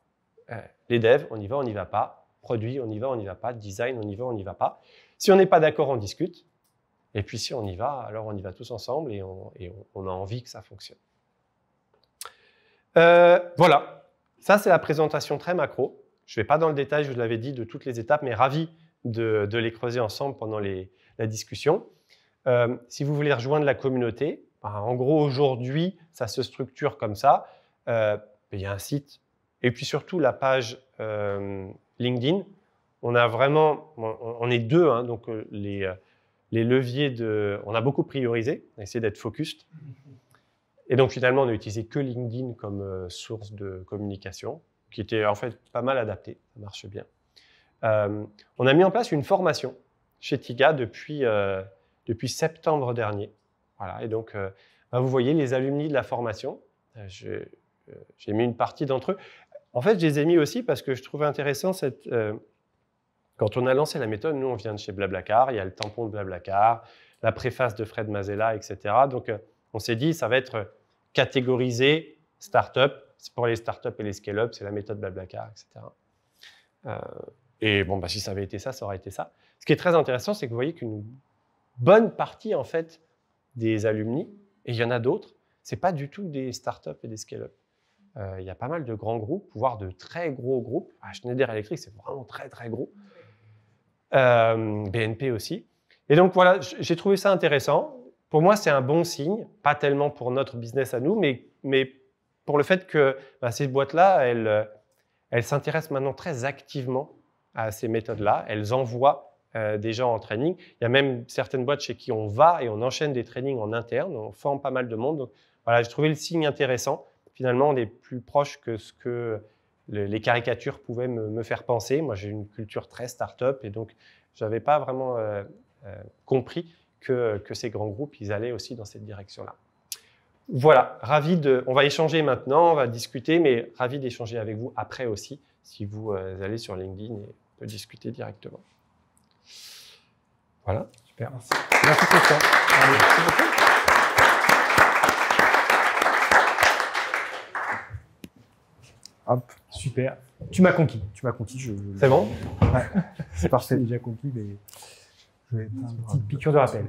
Les devs, on y va, on n'y va pas. Produit, on y va, on n'y va pas. Design, on y va, on n'y va pas. Si on n'est pas d'accord, on discute. Et puis si on y va, alors on y va tous ensemble et on a envie que ça fonctionne. Voilà, ça c'est la présentation très macro. Je ne vais pas dans le détail, je vous l'avais dit, de toutes les étapes, mais ravi de les creuser ensemble pendant la discussion. Si vous voulez rejoindre la communauté, en gros aujourd'hui, ça se structure comme ça. Il y a un site et puis surtout la page LinkedIn. On a vraiment, on est deux, hein, donc les leviers on a beaucoup priorisé, on a essayé d'être focused. Et donc finalement, on n'a utilisé que LinkedIn comme source de communication. qui était en fait pas mal adapté, ça marche bien. On a mis en place une formation chez TIGA depuis septembre dernier. Voilà, et donc, vous voyez les alumni de la formation. J'ai mis une partie d'entre eux. En fait, je les ai mis aussi parce que je trouvais intéressant quand on a lancé la méthode, nous, on vient de chez Blablacar, il y a le tampon de Blablacar, la préface de Fred Mazella, etc. Donc, on s'est dit, ça va être catégorisé start-up. C'est pour les start-up et les scale-up, c'est la méthode Blablacar, etc. Et bon, si ça avait été ça, ça aurait été ça. Ce qui est très intéressant, c'est que vous voyez qu'une bonne partie, en fait, des alumni, et il y en a d'autres, ce n'est pas du tout des start-up et des scale-up. Il y a pas mal de grands groupes, voire de très gros groupes. Schneider Electric, c'est vraiment très, très gros. BNP aussi. Et donc, voilà, j'ai trouvé ça intéressant. Pour moi, c'est un bon signe, pas tellement pour notre business à nous, mais pour le fait que ces boîtes-là, elles s'intéressent maintenant très activement à ces méthodes-là. Elles envoient des gens en training. Il y a même certaines boîtes chez qui on va et on enchaîne des trainings en interne. On forme pas mal de monde. Donc, voilà, j'ai trouvé le signe intéressant. Finalement, on est plus proche que ce que les caricatures pouvaient me faire penser. Moi, j'ai une culture très start-up et donc, je n'avais pas vraiment compris que ces grands groupes, ils allaient aussi dans cette direction-là. Voilà, on va échanger maintenant, on va discuter, mais ravi d'échanger avec vous après aussi, si vous allez sur LinkedIn et on peut discuter directement. Voilà. Super. Merci. Merci Christian. Merci beaucoup. Hop, super. Tu m'as conquis. C'est bon? Ouais, c'est parfait. Déjà conquis, mais je vais une petite piqûre de rappel.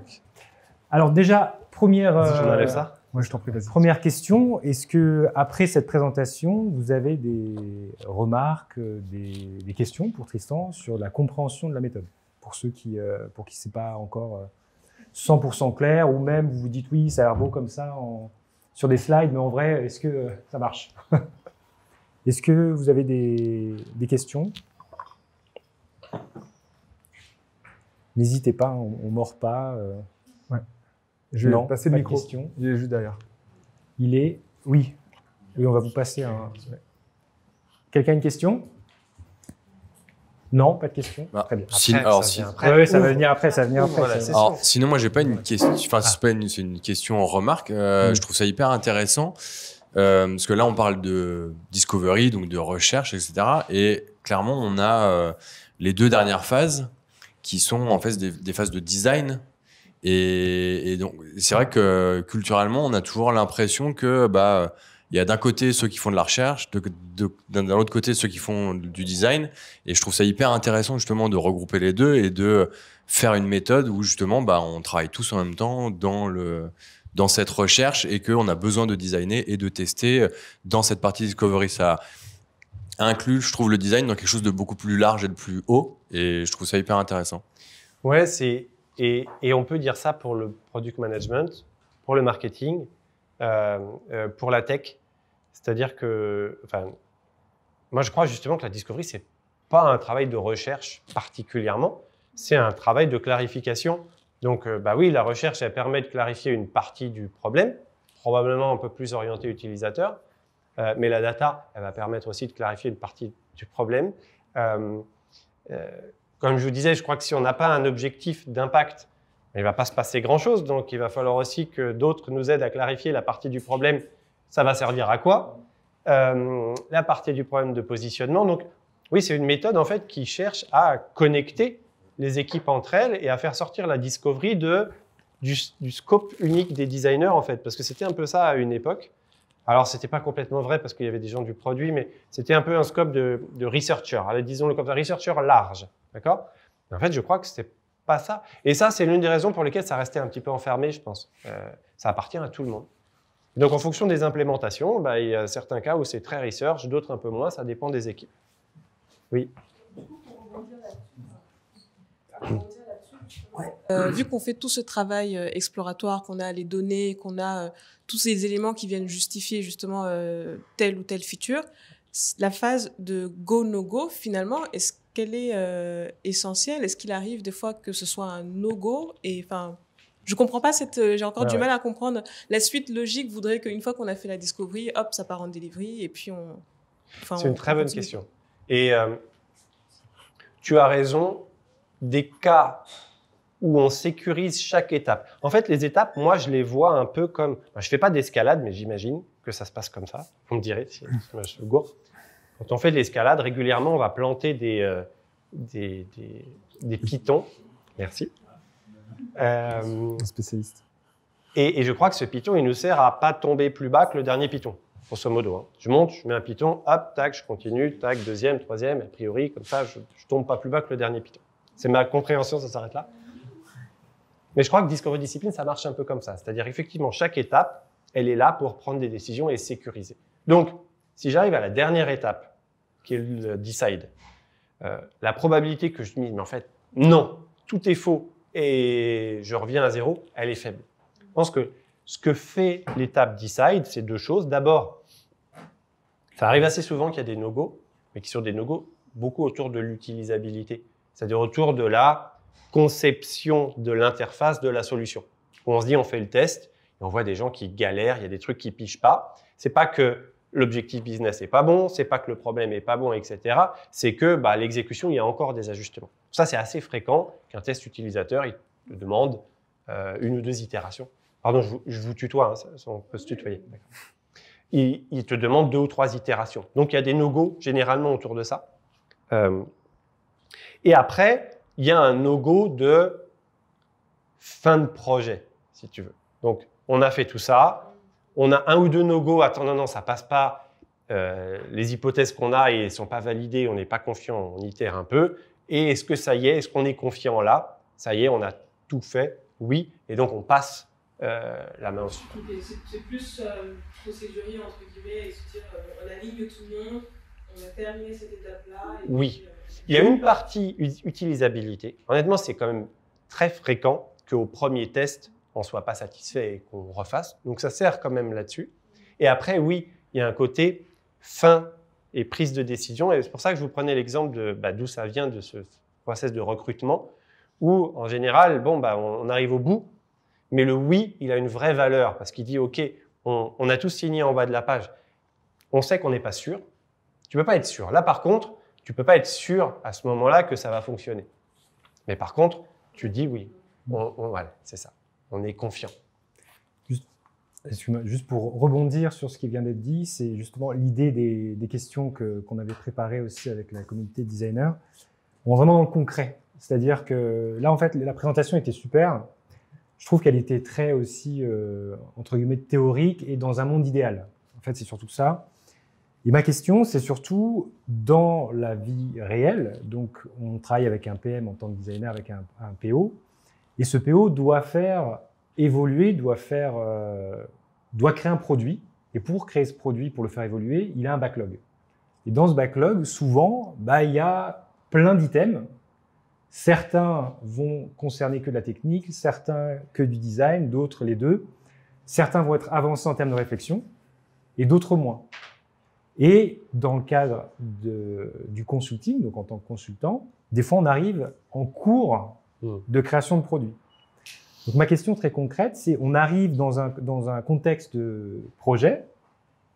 Alors déjà, première. Je m'enlève ça. Moi, je t'en prie, vas-y. Première question, est-ce que après cette présentation, vous avez des remarques, des questions pour Tristan sur la compréhension de la méthode? Pour ceux pour qui c'est pas encore 100% clair, ou même vous vous dites oui, ça a l'air beau comme ça sur des slides, mais en vrai, est-ce que ça marche? Est-ce que vous avez des questions? N'hésitez pas, on ne mord pas. Ouais. Je vais passer le micro. Question. Il est juste derrière. Il est... Oui, on va vous passer un... Quelqu'un a une question? Non, pas de question. Bah, très bien. Après, ça va venir après. Voilà, alors, sinon, moi, j'ai pas une question. Enfin, c'est une question en remarque. Je trouve ça hyper intéressant parce que là, on parle de discovery, donc de recherche, etc. Et clairement, on a les deux dernières phases qui sont en fait des phases de design. Et donc, c'est vrai que culturellement, on a toujours l'impression que il y a d'un côté ceux qui font de la recherche, d'un autre côté ceux qui font du design. Et je trouve ça hyper intéressant justement de regrouper les deux et de faire une méthode où justement on travaille tous en même temps dans cette recherche et qu'on a besoin de designer et de tester dans cette partie discovery. Ça inclut, je trouve, le design dans quelque chose de beaucoup plus large et de plus haut. Et je trouve ça hyper intéressant. Ouais, et on peut dire ça pour le product management, pour le marketing, pour la tech. C'est-à-dire que, moi je crois justement que la discovery, c'est pas un travail de recherche particulièrement, c'est un travail de clarification. Donc, oui, la recherche, elle permet de clarifier une partie du problème, probablement un peu plus orienté utilisateur, mais la data, elle va permettre aussi de clarifier une partie du problème. Comme je vous disais, je crois que si on n'a pas un objectif d'impact, il ne va pas se passer grand-chose. Donc, il va falloir aussi que d'autres nous aident à clarifier la partie du problème. Ça va servir à quoi? La partie du problème de positionnement. Donc, oui, c'est une méthode en fait qui cherche à connecter les équipes entre elles et à faire sortir la discovery du scope unique des designers en fait. Parce que c'était un peu ça à une époque. Alors, ce n'était pas complètement vrai parce qu'il y avait des gens du produit, mais c'était un peu un scope de researcher. Alors, disons le scope de researcher large. D'accord? En fait, je crois que ce n'était pas ça. Et ça, c'est l'une des raisons pour lesquelles ça restait un petit peu enfermé, je pense. Ça appartient à tout le monde. Donc, en fonction des implémentations, il y a certains cas où c'est très research, d'autres un peu moins. Ça dépend des équipes. Oui. Vu qu'on fait tout ce travail exploratoire, qu'on a les données, qu'on a tous ces éléments qui viennent justifier justement telle ou telle feature, la phase de go, no go, finalement, est-ce qu'elle est essentielle? Est-ce qu'il arrive des fois que ce soit un no-go? Et je comprends pas j'ai encore du mal à comprendre. La suite logique voudrait qu'une fois qu'on a fait la discovery, hop, ça part en delivery et puis on... Enfin, C'est une on très bonne continue. question. Et tu as raison, des cas où on sécurise chaque étape. En fait, les étapes, moi, je les vois un peu comme... je ne fais pas d'escalade, mais j'imagine que ça se passe comme ça. Vous me direz si je me gourre. Quand on fait de l'escalade, régulièrement, on va planter des pitons. Merci. Un spécialiste. Et je crois que ce piton, il nous sert à pas tomber plus bas que le dernier piton, grosso modo. Hein. Je monte, je mets un piton, hop, tac, je continue, tac, deuxième, troisième, a priori, comme ça, je tombe pas plus bas que le dernier piton. C'est ma compréhension, ça s'arrête là. Mais je crois que Discovery Discipline, ça marche un peu comme ça. C'est-à-dire, effectivement, chaque étape, elle est là pour prendre des décisions et sécuriser. Donc, si j'arrive à la dernière étape, qui est le decide, la probabilité que je me dise, mais en fait, non, tout est faux et je reviens à zéro, elle est faible. Je pense que ce que fait l'étape decide, c'est deux choses. D'abord, ça arrive assez souvent qu'il y a des no-go, mais qui sont des no-go beaucoup autour de l'utilisabilité. C'est-à-dire autour de la conception de l'interface de la solution. Où on se dit, on fait le test, et on voit des gens qui galèrent, il y a des trucs qui pichent pas. C'est pas que l'objectif business est pas bon, c'est pas que le problème est pas bon, etc. C'est que l'exécution, il y a encore des ajustements. Ça, c'est assez fréquent qu'un test utilisateur, il te demande une ou deux itérations. Pardon, je vous tutoie, hein, on peut se tutoyer. Il te demande 2 ou 3 itérations. Donc, il y a des no-go généralement autour de ça. Et après, il y a un no-go de fin de projet, si tu veux. Donc, on a fait tout ça. On a 1 ou 2 no-go. Attends, non, ça passe pas. Les hypothèses qu'on a ne sont pas validées. On n'est pas confiant. On itère un peu. Et est-ce que ça y est? Est-ce qu'on est confiant là? Ça y est, on a tout fait. Oui. Et donc, on passe la main dessus. Okay, c'est plus procédurier, entre guillemets, et se dire on aligne tout le monde, on a terminé cette étape-là. Oui. Il y a une partie utilisabilité. Honnêtement, c'est quand même très fréquent qu'au premier test, on ne soit pas satisfait et qu'on refasse. Donc, ça sert quand même là-dessus. Et après, oui, il y a un côté fin et prise de décision. Et c'est pour ça que je vous prenais l'exemple de d'où ça vient de ce process de recrutement, où, en général, on arrive au bout, mais le oui, il a une vraie valeur parce qu'il dit, OK, on a tous signé en bas de la page. On sait qu'on n'est pas sûr. Tu ne peux pas être sûr. Là, par contre, tu ne peux pas être sûr à ce moment-là que ça va fonctionner. Mais par contre, tu dis oui. Voilà, c'est ça. On est confiant. Juste pour rebondir sur ce qui vient d'être dit, c'est justement l'idée des questions qu'on avait préparées aussi avec la communauté de designers. On va vraiment dans le concret. C'est-à-dire que là, en fait, la présentation était super. Je trouve qu'elle était très aussi, entre guillemets, théorique et dans un monde idéal. En fait, c'est surtout ça. Et ma question, c'est surtout dans la vie réelle. Donc, on travaille avec un PM en tant que designer, avec un PO. Et ce PO doit faire évoluer, doit créer un produit. Et pour créer ce produit, pour le faire évoluer, il a un backlog. Et dans ce backlog, souvent, il y a plein d'items. Certains vont concerner que de la technique, certains que du design, d'autres les deux. Certains vont être avancés en termes de réflexion et d'autres moins. Et dans le cadre du consulting, donc en tant que consultant, des fois on arrive en cours de création de produits. Donc ma question très concrète, c'est on arrive dans un contexte de projet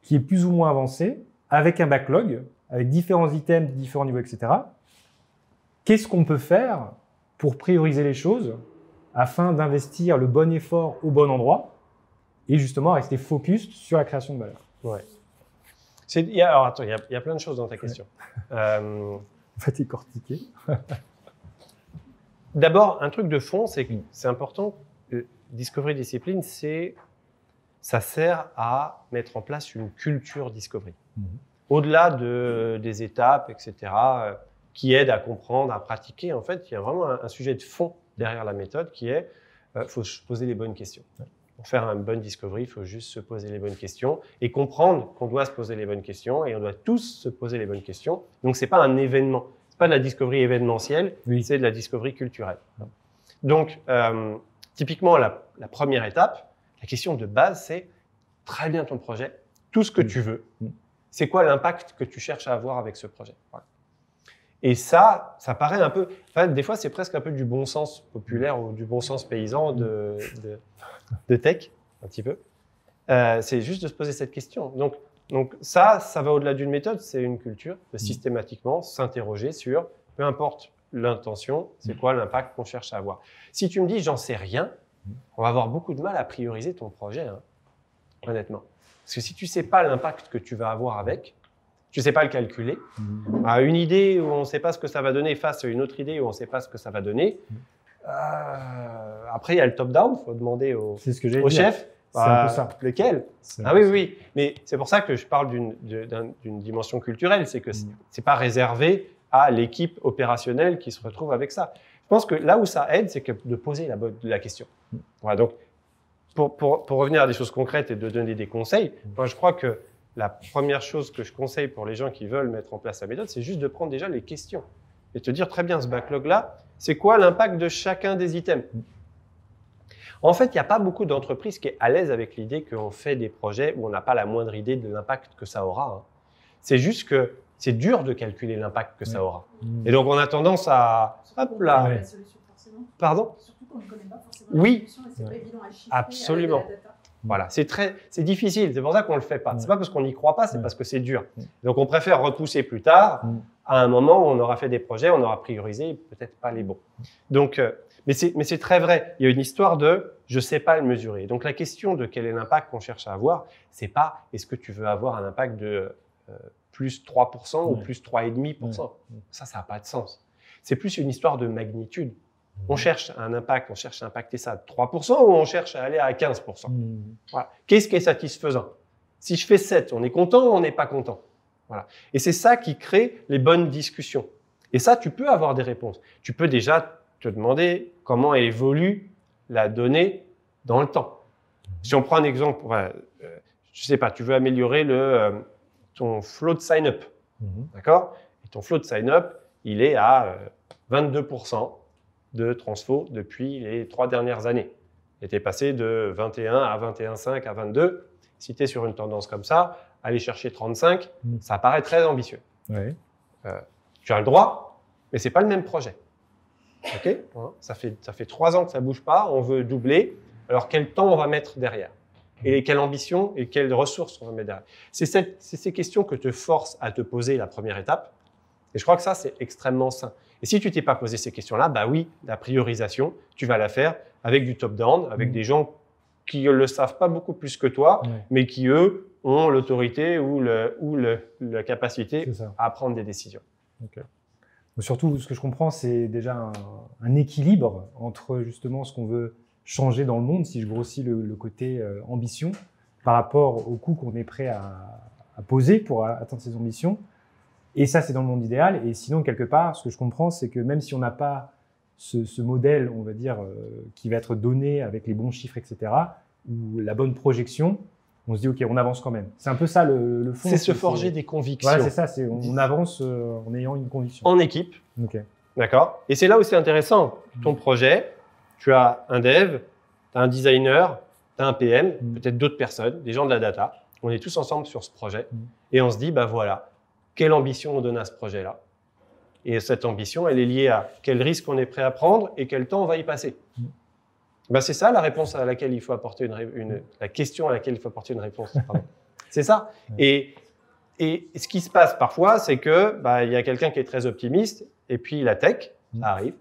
qui est plus ou moins avancé, avec un backlog, avec différents items, différents niveaux, etc. Qu'est-ce qu'on peut faire pour prioriser les choses afin d'investir le bon effort au bon endroit et justement rester focus sur la création de valeur? Ouais. Alors attends, il y a plein de choses dans ta question. En fait, c'est cortiqué. D'abord, un truc de fond, c'est que c'est important. Discovery Discipline, ça sert à mettre en place une culture Discovery. Au-delà des étapes, etc., qui aident à comprendre, à pratiquer, en fait, il y a vraiment un sujet de fond derrière la méthode qui est faut se poser les bonnes questions. Pour faire un bon discovery, il faut juste se poser les bonnes questions et comprendre qu'on doit se poser les bonnes questions et on doit tous se poser les bonnes questions. Donc, ce n'est pas un événement. Ce n'est pas de la discovery événementielle, c'est de la discovery culturelle. Donc, typiquement, la première étape, la question de base, c'est très bien ton projet, tout ce que tu veux. C'est quoi l'impact que tu cherches à avoir avec ce projet? Voilà. Et ça paraît un peu... Enfin, des fois, c'est presque un peu du bon sens populaire ou du bon sens paysan de tech, un petit peu. C'est juste de se poser cette question. Donc ça va au-delà d'une méthode, c'est une culture de systématiquement s'interroger sur, peu importe l'intention, c'est quoi l'impact qu'on cherche à avoir. Si tu me dis j'en sais rien, on va avoir beaucoup de mal à prioriser ton projet, hein, honnêtement. Parce que si tu ne sais pas l'impact que tu vas avoir avec, tu ne sais pas le calculer, à une idée où on ne sait pas ce que ça va donner face à une autre idée où on ne sait pas ce que ça va donner, après il y a le top-down, il faut demander au chef. C'est un peu ça. Lequel? Ah oui, oui. Mais c'est pour ça que je parle d'une dimension culturelle. C'est que c'est pas réservé à l'équipe opérationnelle qui se retrouve avec ça. Je pense que là où ça aide, c'est de poser la question. Voilà, donc, pour revenir à des choses concrètes et de donner des conseils, moi, je crois que la première chose que je conseille pour les gens qui veulent mettre en place la méthode, c'est juste de prendre déjà les questions et te dire très bien, ce backlog-là, c'est quoi l'impact de chacun des items? En fait, il n'y a pas beaucoup d'entreprises qui sont à l'aise avec l'idée qu'on fait des projets où on n'a pas la moindre idée de l'impact que ça aura. Hein. C'est juste que c'est dur de calculer l'impact que ça aura. Et donc, on a tendance à... Hop là. La solution, forcément. Pardon? Surtout qu'on ne connaît pas forcément oui. la solution et c'est pas évident à chiffrer. Absolument. Avec la data. Voilà, c'est difficile. C'est pour ça qu'on ne le fait pas. C'est pas parce qu'on n'y croit pas, c'est parce que c'est dur. Donc, on préfère repousser plus tard, à un moment où on aura fait des projets, on aura priorisé peut-être pas les bons. Donc... Mais c'est très vrai. Il y a une histoire de « je ne sais pas le mesurer ». Donc, la question de quel est l'impact qu'on cherche à avoir, ce n'est pas « est-ce que tu veux avoir un impact de plus 3% ou plus 3,5% ». Ça n'a pas de sens. C'est plus une histoire de magnitude. On cherche un impact, on cherche à impacter ça de 3% ou on cherche à aller à 15%. Voilà. Qu'est-ce qui est satisfaisant? Si je fais 7, on est content ou on n'est pas content? Voilà. Et c'est ça qui crée les bonnes discussions. Et ça, tu peux avoir des réponses. Tu peux déjà te demander comment évolue la donnée dans le temps. Si on prend un exemple, voilà, je sais pas, tu veux améliorer ton flow de sign-up, d'accord? Et ton flow de sign-up, il est à 22% de transfo depuis les 3 dernières années. Il était passé de 21 à 21,5 à 22. Si tu es sur une tendance comme ça, aller chercher 35, ça paraît très ambitieux. Ouais. Tu as le droit, mais c'est pas le même projet. Ok, ça fait 3 ans que ça bouge pas, on veut doubler. Alors quel temps on va mettre derrière? Et quelle ambition et quelles ressources on va mettre derrière? C'est ces questions que te force à te poser la première étape. Et je crois que ça, c'est extrêmement sain. Et si tu t'es pas posé ces questions-là, bah oui, la priorisation, tu vas la faire avec du top-down, avec des gens qui le savent pas beaucoup plus que toi, mais qui, eux, ont l'autorité ou la capacité à prendre des décisions. Okay. Surtout, ce que je comprends, c'est déjà un équilibre entre justement ce qu'on veut changer dans le monde, si je grossis le côté ambition, par rapport au coût qu'on est prêt à poser pour atteindre ces ambitions. Et ça, c'est dans le monde idéal. Et sinon, quelque part, ce que je comprends, c'est que même si on n'a pas ce modèle, on va dire, qui va être donné avec les bons chiffres, etc., ou la bonne projection, on se dit, OK, on avance quand même. C'est un peu ça le fond. C'est se forger des convictions. Voilà, c'est ça. On avance en ayant une conviction. En équipe. OK. D'accord. Et c'est là où c'est intéressant. Ton projet, tu as un dev, tu as un designer, tu as un PM, peut-être d'autres personnes, des gens de la data. On est tous ensemble sur ce projet. Et on se dit, bah voilà, quelle ambition on donne à ce projet-là. Et cette ambition, elle est liée à quel risque on est prêt à prendre et quel temps on va y passer. Ben c'est ça la réponse à laquelle il faut apporter la question à laquelle il faut apporter une réponse. C'est ça. Et ce qui se passe parfois, c'est que y a quelqu'un qui est très optimiste et puis la tech, ça arrive,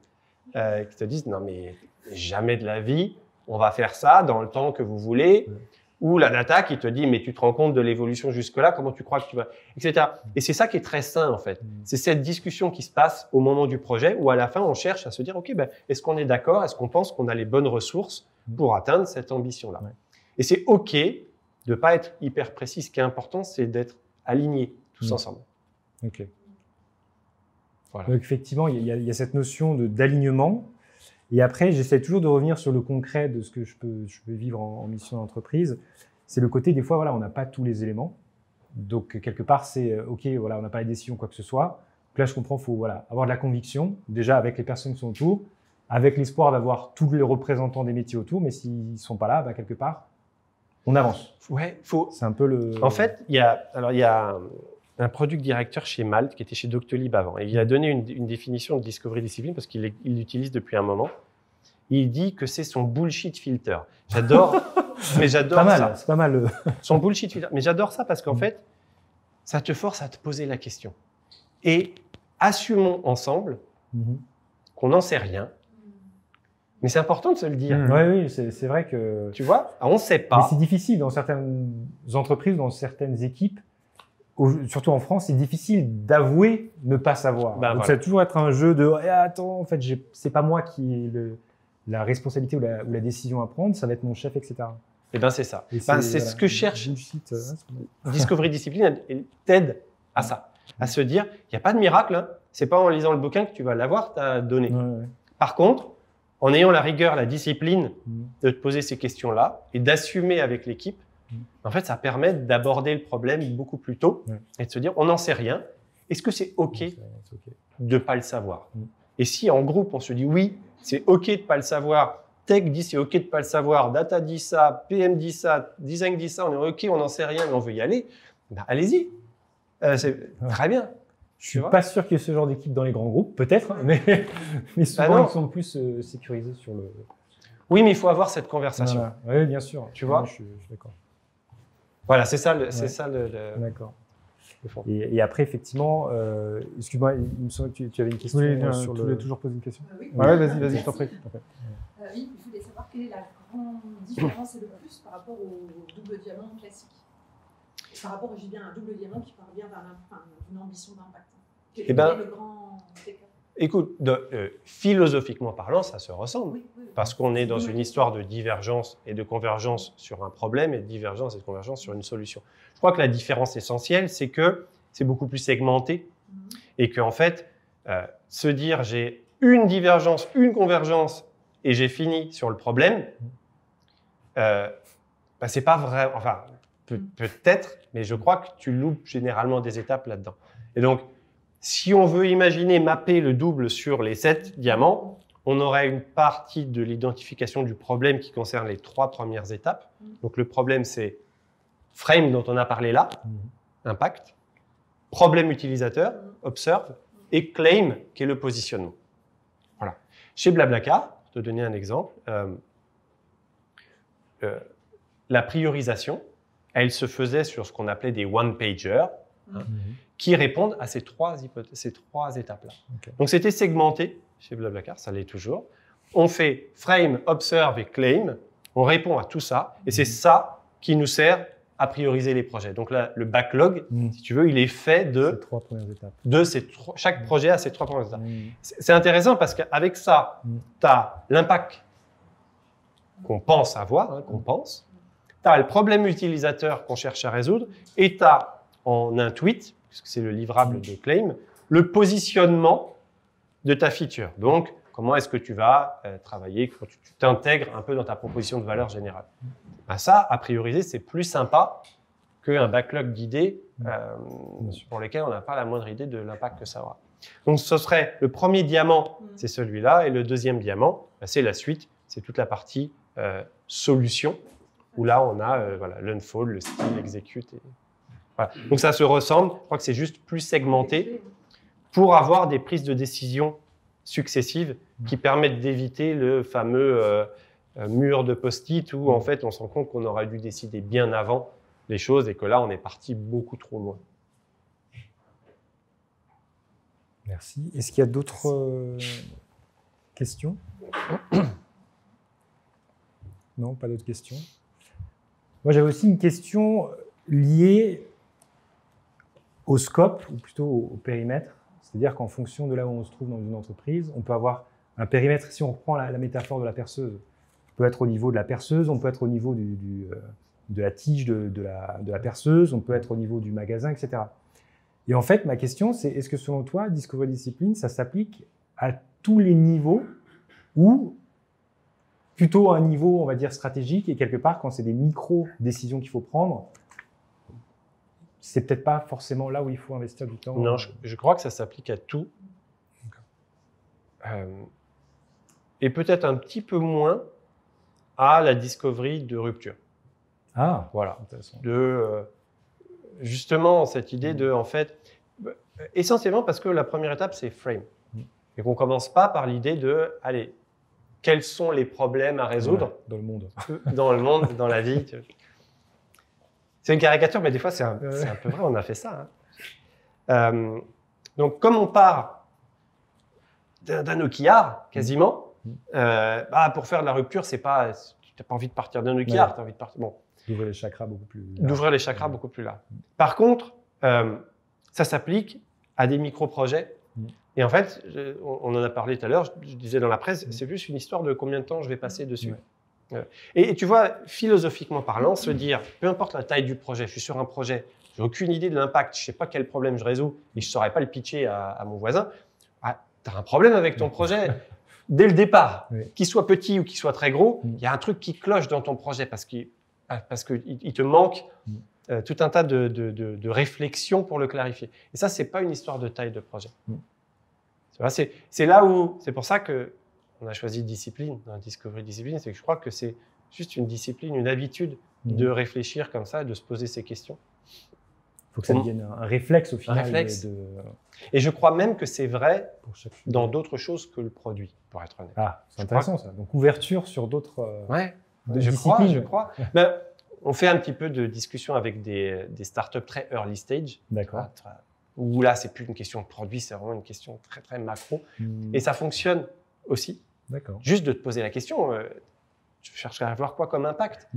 qui te disent non mais jamais de la vie, on va faire ça dans le temps que vous voulez. Ou la data qui te dit mais tu te rends compte de l'évolution jusque-là, comment tu crois que tu vas, etc. Et c'est ça qui est très sain en fait. C'est cette discussion qui se passe au moment du projet où à la fin on cherche à se dire ok, est-ce qu'on est d'accord, est-ce qu'on pense qu'on a les bonnes ressources pour atteindre cette ambition-là. Et c'est ok de pas être hyper précis. Ce qui est important, c'est d'être alignés tous ensemble. Ok. Voilà. Donc effectivement, il y a cette notion d'alignement. Et après, j'essaie toujours de revenir sur le concret de ce que je peux vivre en mission d'entreprise. C'est le côté, des fois, voilà, on n'a pas tous les éléments. Donc, quelque part, c'est OK, voilà, on n'a pas les décisions, quoi que ce soit. Donc là, je comprends, il faut avoir de la conviction, déjà avec les personnes qui sont autour, avec l'espoir d'avoir tous les représentants des métiers autour. Mais s'ils ne sont pas là, quelque part, on avance. Ouais, c'est un peu le... En fait, il y a un product directeur chez Malte qui était chez Doctolib avant. Et il a donné une définition de Discovery Discipline parce qu'il l'utilise depuis un moment. Il dit que c'est son bullshit filter. J'adore Mais j'adore Pas mal, ça. c'est pas mal. Son bullshit Twitter. Mais j'adore ça parce qu'en fait, ça te force à te poser la question. Et assumons ensemble qu'on n'en sait rien. Mais c'est important de se le dire. Oui, c'est vrai que. Tu vois, on ne sait Mais pas. c'est difficile dans certaines entreprises, dans certaines équipes, surtout en France, c'est difficile d'avouer ne pas savoir. Ben Donc voilà. ça va toujours être un jeu de attends, en fait, c'est pas moi qui ai la responsabilité ou la décision à prendre, ça va être mon chef, etc. Eh ben c'est ça. Et C'est voilà, ce que cherche bullshit, Discovery Discipline, elle t'aide à ça, à se dire, il n'y a pas de miracle. Hein. C'est pas en lisant le bouquin que tu vas l'avoir ta donnée. ouais. Par contre, en ayant la rigueur, la discipline de te poser ces questions-là et d'assumer avec l'équipe, en fait, ça permet d'aborder le problème beaucoup plus tôt et de se dire, on n'en sait rien. Est-ce que c'est OK C'est OK. de ne pas le savoir? Et si en groupe, on se dit, oui, c'est OK de ne pas le savoir, Tech dit c'est OK de ne pas le savoir, Data dit ça, PM dit ça, Design dit ça, on est OK, on n'en sait rien, mais on veut y aller, ben, allez-y. C'est très bien. Je suis pas sûr qu'il y ait ce genre d'équipe dans les grands groupes, peut-être, mais souvent non. ils sont plus sécurisés sur le. Oui, mais il faut avoir cette conversation. Voilà. Oui, bien sûr. Tu vois, je suis d'accord. Voilà, c'est ça le D'accord. fond. Et après, effectivement, excuse-moi, il me semble que tu avais une question sur tu voulais toujours poser une question. Oui. Ouais, vas-y, je t'en prie. Oui, je voulais savoir quelle est la grande différence et le plus par rapport au double diamant classique. Par rapport, j'ai bien un double diamant qui part bien vers une ambition d'impact. Eh ben, Quel est le grand écart? Écoute, philosophiquement parlant, ça se ressemble. Oui. Parce qu'on est dans une histoire de divergence et de convergence sur un problème et de divergence et de convergence sur une solution. Je crois que la différence essentielle, c'est que c'est beaucoup plus segmenté et qu'en fait, se dire j'ai une divergence, une convergence et j'ai fini sur le problème, c'est pas vrai. Enfin, peut-être, mais je crois que tu loupes généralement des étapes là-dedans. Et donc, si on veut imaginer mapper le double sur les 7 diamants, on aurait une partie de l'identification du problème qui concerne les 3 premières étapes. Donc, le problème, c'est frame dont on a parlé là, impact, problème utilisateur, observe, et claim, qui est le positionnement. Voilà. Chez Blablacar, pour te donner un exemple, la priorisation, elle se faisait sur ce qu'on appelait des one-pagers, qui répondent à ces trois étapes-là. Okay. Donc, c'était segmenté chez Blablacar, ça l'est toujours. On fait frame, observe et claim. On répond à tout ça. Et c'est ça qui nous sert à prioriser les projets. Donc là, le backlog, si tu veux, il est fait Ces 3 premières étapes. Chaque projet a ses 3 premières étapes. C'est intéressant parce qu'avec ça, tu as l'impact qu'on pense avoir, qu'on pense. Tu as le problème utilisateur qu'on cherche à résoudre. Et tu as en un tweet, puisque c'est le livrable de claim, le positionnement de ta feature. Donc, comment est-ce que tu vas travailler, quand tu t'intègres un peu dans ta proposition de valeur générale. Ça, à prioriser, c'est plus sympa qu'un backlog d'idées pour lesquelles on n'a pas la moindre idée de l'impact que ça aura. Donc, ce serait le premier diamant, c'est celui-là, et le deuxième diamant, c'est la suite, c'est toute la partie solution, où là, on a l'unfold, le style, l'execute. Voilà. Donc, ça se ressemble, je crois que c'est juste plus segmenté pour avoir des prises de décision successives qui permettent d'éviter le fameux mur de post-it où, en fait, on se rend compte qu'on aurait dû décider bien avant les choses et que là, on est parti beaucoup trop loin. Merci. Est-ce qu'il y a d'autres questions? Non, pas d'autres questions. Moi, j'avais aussi une question liée au scope, ou plutôt au périmètre. C'est-à-dire qu'en fonction de là où on se trouve dans une entreprise, on peut avoir un périmètre, si on reprend la métaphore de la perceuse, on peut être au niveau de la perceuse, on peut être au niveau de la tige de la perceuse, on peut être au niveau du magasin, etc. Et en fait, ma question, c'est est-ce que selon toi, Discovery Discipline, ça s'applique à tous les niveaux ou plutôt à un niveau, on va dire, stratégique et quelque part, quand c'est des micro-décisions qu'il faut prendre, c'est peut-être pas forcément là où il faut investir du temps. Non, je crois que ça s'applique à tout. Et peut-être un petit peu moins à la discovery de rupture. Ah, voilà. Intéressant. Justement, cette idée de, en fait, essentiellement parce que la première étape, c'est frame. Et qu'on ne commence pas par l'idée de, allez, quels sont les problèmes à résoudre dans le monde. dans le monde, dans la vie. C'est une caricature, mais des fois, c'est un peu vrai, on a fait ça. Hein. Donc, comme on part d'un Nokia, quasiment, pour faire de la rupture, tu n'as pas envie de partir d'un Nokia, tu as envie de partir... Bon. D'ouvrir les chakras beaucoup plus large. D'ouvrir les chakras beaucoup plus large. Par contre, ça s'applique à des micro-projets. Et en fait, on en a parlé tout à l'heure, je disais dans la presse, c'est juste une histoire de combien de temps je vais passer dessus. Et tu vois, philosophiquement parlant, se dire, peu importe la taille du projet, je suis sur un projet, j'ai aucune idée de l'impact, je ne sais pas quel problème je résous et je ne saurais pas le pitcher à mon voisin, tu as un problème avec ton projet dès le départ. Qu'il soit petit ou qu'il soit très gros, il y a un truc qui cloche dans ton projet parce qu'il te manque tout un tas de réflexions pour le clarifier. Et ça, ce n'est pas une histoire de taille de projet. C'est là où, c'est pour ça qu'on a choisi discipline, dans Discovery Discipline, c'est que je crois que c'est juste une discipline, une habitude de réfléchir comme ça, de se poser ces questions. Il faut que ça devienne un réflexe au final. Un réflexe. Et je crois même que c'est vrai dans d'autres choses que le produit, pour être honnête. Ah, c'est intéressant ça. Donc ouverture sur d'autres je crois. Ben, on fait un petit peu de discussion avec des startups très early stage. D'accord. Où là, c'est plus une question de produit, c'est vraiment une question très, très macro. Et ça fonctionne aussi. D'accord. Juste de te poser la question, tu chercherais à avoir quoi comme impact?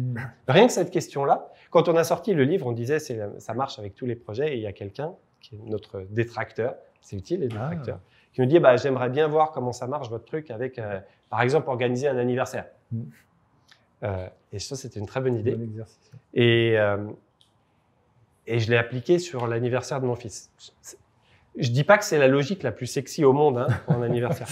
Rien que cette question-là. Quand on a sorti le livre, on disait ça marche avec tous les projets et il y a quelqu'un qui est notre détracteur, c'est utile les détracteurs, qui nous dit j'aimerais bien voir comment ça marche votre truc avec, par exemple, organiser un anniversaire. Et ça, c'était une très bonne idée. Bon exercice. Et je l'ai appliqué sur l'anniversaire de mon fils. Je dis pas que c'est la logique la plus sexy au monde pour un anniversaire.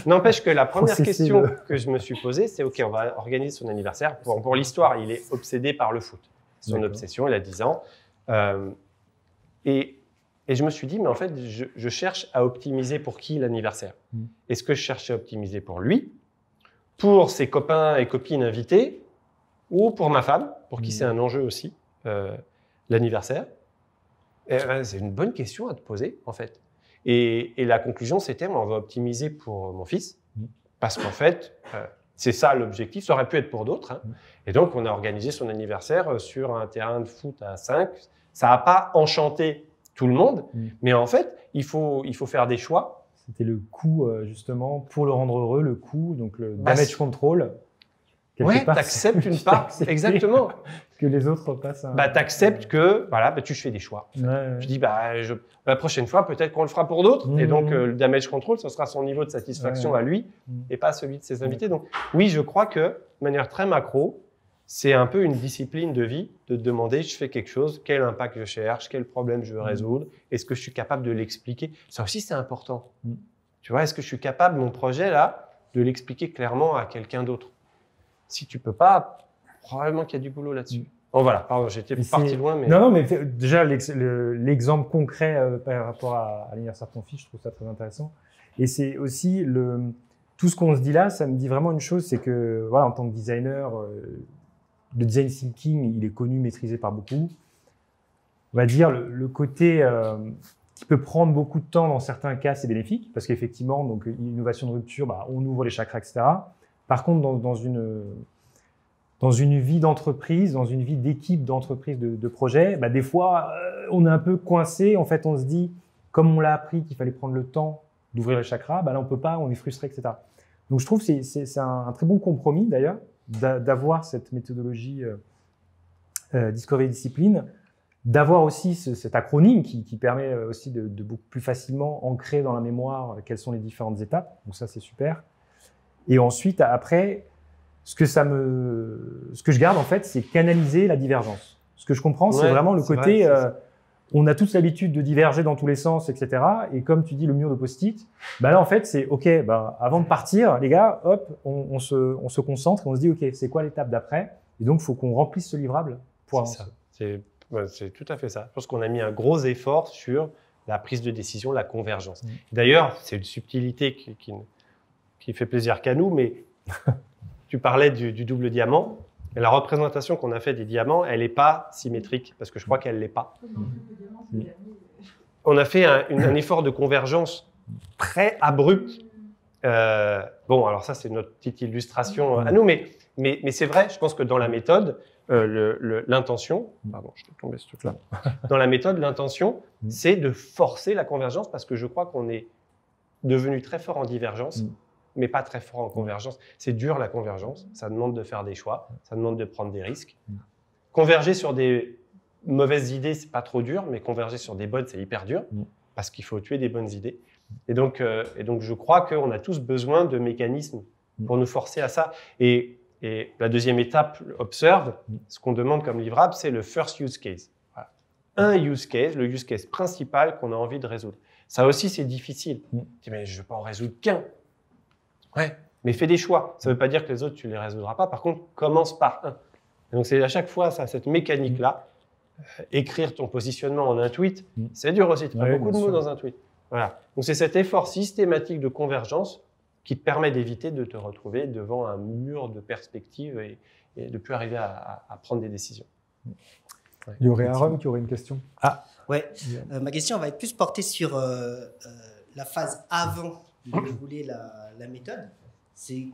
N'empêche que la première question que je me suis posée, c'est OK, on va organiser son anniversaire. Pour l'histoire, il est obsédé par le foot. C'est son obsession, il a 10 ans. Et je me suis dit, mais en fait, je cherche à optimiser pour qui l'anniversaire? Est-ce que je cherchais à optimiser pour lui, pour ses copains et copines invités, ou pour ma femme, pour qui c'est un enjeu aussi, l'anniversaire? C'est une bonne question à te poser, en fait. Et la conclusion, c'était, on va optimiser pour mon fils, parce qu'en fait, c'est ça l'objectif. Ça aurait pu être pour d'autres. Et donc, on a organisé son anniversaire sur un terrain de foot à 5. Ça n'a pas enchanté tout le monde, mais en fait, il faut faire des choix. C'était le coût, justement, pour le rendre heureux, le coût, donc le damage control. Oui, tu acceptes une part, exactement. Que les autres passent à... tu acceptes que tu fais des choix. En fait. Je dis, la prochaine fois, peut-être qu'on le fera pour d'autres. Et donc, le damage control, ce sera son niveau de satisfaction à lui et pas celui de ses invités. Donc, oui, je crois que, de manière très macro, c'est un peu une discipline de vie de te demander, je fais quelque chose, quel impact je cherche, quel problème je veux résoudre, est-ce que je suis capable de l'expliquer? Ça aussi, c'est important. Tu vois, est-ce que je suis capable, mon projet, là, de l'expliquer clairement à quelqu'un d'autre? Si tu peux pas, probablement qu'il y a du boulot là-dessus. Bon, voilà, pardon, j'étais parti loin. Mais... Non, mais déjà, l'exemple concret par rapport à l'anniversaire de ton fils, je trouve ça très intéressant. Et c'est aussi, tout ce qu'on se dit là, ça me dit vraiment une chose, c'est que, voilà, en tant que designer, le design thinking, il est connu, maîtrisé par beaucoup. On va dire, le côté qui peut prendre beaucoup de temps dans certains cas, c'est bénéfique, parce qu'effectivement, donc, innovation de rupture, on ouvre les chakras, etc. Par contre, dans une vie d'entreprise, dans une vie d'équipe d'entreprise, de projet, des fois, on est un peu coincé. En fait, on se dit, comme on l'a appris qu'il fallait prendre le temps d'ouvrir les chakras, là, on peut pas, on est frustré, etc. Donc, je trouve que c'est un très bon compromis, d'ailleurs, d'avoir cette méthodologie Discovery Discipline, d'avoir aussi cet acronyme qui permet aussi de beaucoup plus facilement ancrer dans la mémoire quelles sont les différentes étapes. Donc, ça, c'est super. Et ensuite, après, ce que je garde, en fait, c'est canaliser la divergence. Ce que je comprends, c'est vraiment le côté, on a tous l'habitude de diverger dans tous les sens, etc. Et comme tu dis, le mur de post-it, là, en fait, c'est OK, avant de partir, les gars, hop, on se concentre et on se dit, OK, c'est quoi l'étape d'après? Et donc, il faut qu'on remplisse ce livrable pour avancer. C'est tout à fait ça. Je pense qu'on a mis un gros effort sur la prise de décision, la convergence. D'ailleurs, c'est une subtilité qui fait plaisir qu'à nous, mais tu parlais du double diamant. Et la représentation qu'on a fait des diamants, elle n'est pas symétrique, parce que je crois qu'elle ne l'est pas. On a fait un effort de convergence très abrupt Bon, alors ça, c'est notre petite illustration à nous, mais c'est vrai, je pense que dans la méthode, l'intention, pardon, je vais tomber ce truc-là. Dans la méthode, l'intention, c'est de forcer la convergence parce que je crois qu'on est devenu très fort en divergence, mais pas très fort en convergence. C'est dur la convergence, ça demande de faire des choix, ça demande de prendre des risques. Converger sur des mauvaises idées, c'est pas trop dur, mais converger sur des bonnes, c'est hyper dur parce qu'il faut tuer des bonnes idées. Et donc je crois qu'on a tous besoin de mécanismes pour nous forcer à ça. Et la deuxième étape, observe, ce qu'on demande comme livrable, c'est le first use case. Voilà. Un use case, le use case principal qu'on a envie de résoudre. Ça aussi, c'est difficile. Tu dis, mais je ne vais pas en résoudre qu'un. Ouais, mais fais des choix. Ça ne veut pas dire que les autres, tu ne les résoudras pas. Par contre, commence par un. Et donc, c'est à chaque fois ça, cette mécanique-là. Écrire ton positionnement en un tweet, c'est dur aussi. Tu as beaucoup de mots dans un tweet. Voilà. Donc, c'est cet effort systématique de convergence qui te permet d'éviter de te retrouver devant un mur de perspective et de ne plus arriver à prendre des décisions. Ouais. Il y aurait Aaron qui aurait une question. Ouais. Ma question va être plus portée sur la phase avant de dérouler la méthode. C'est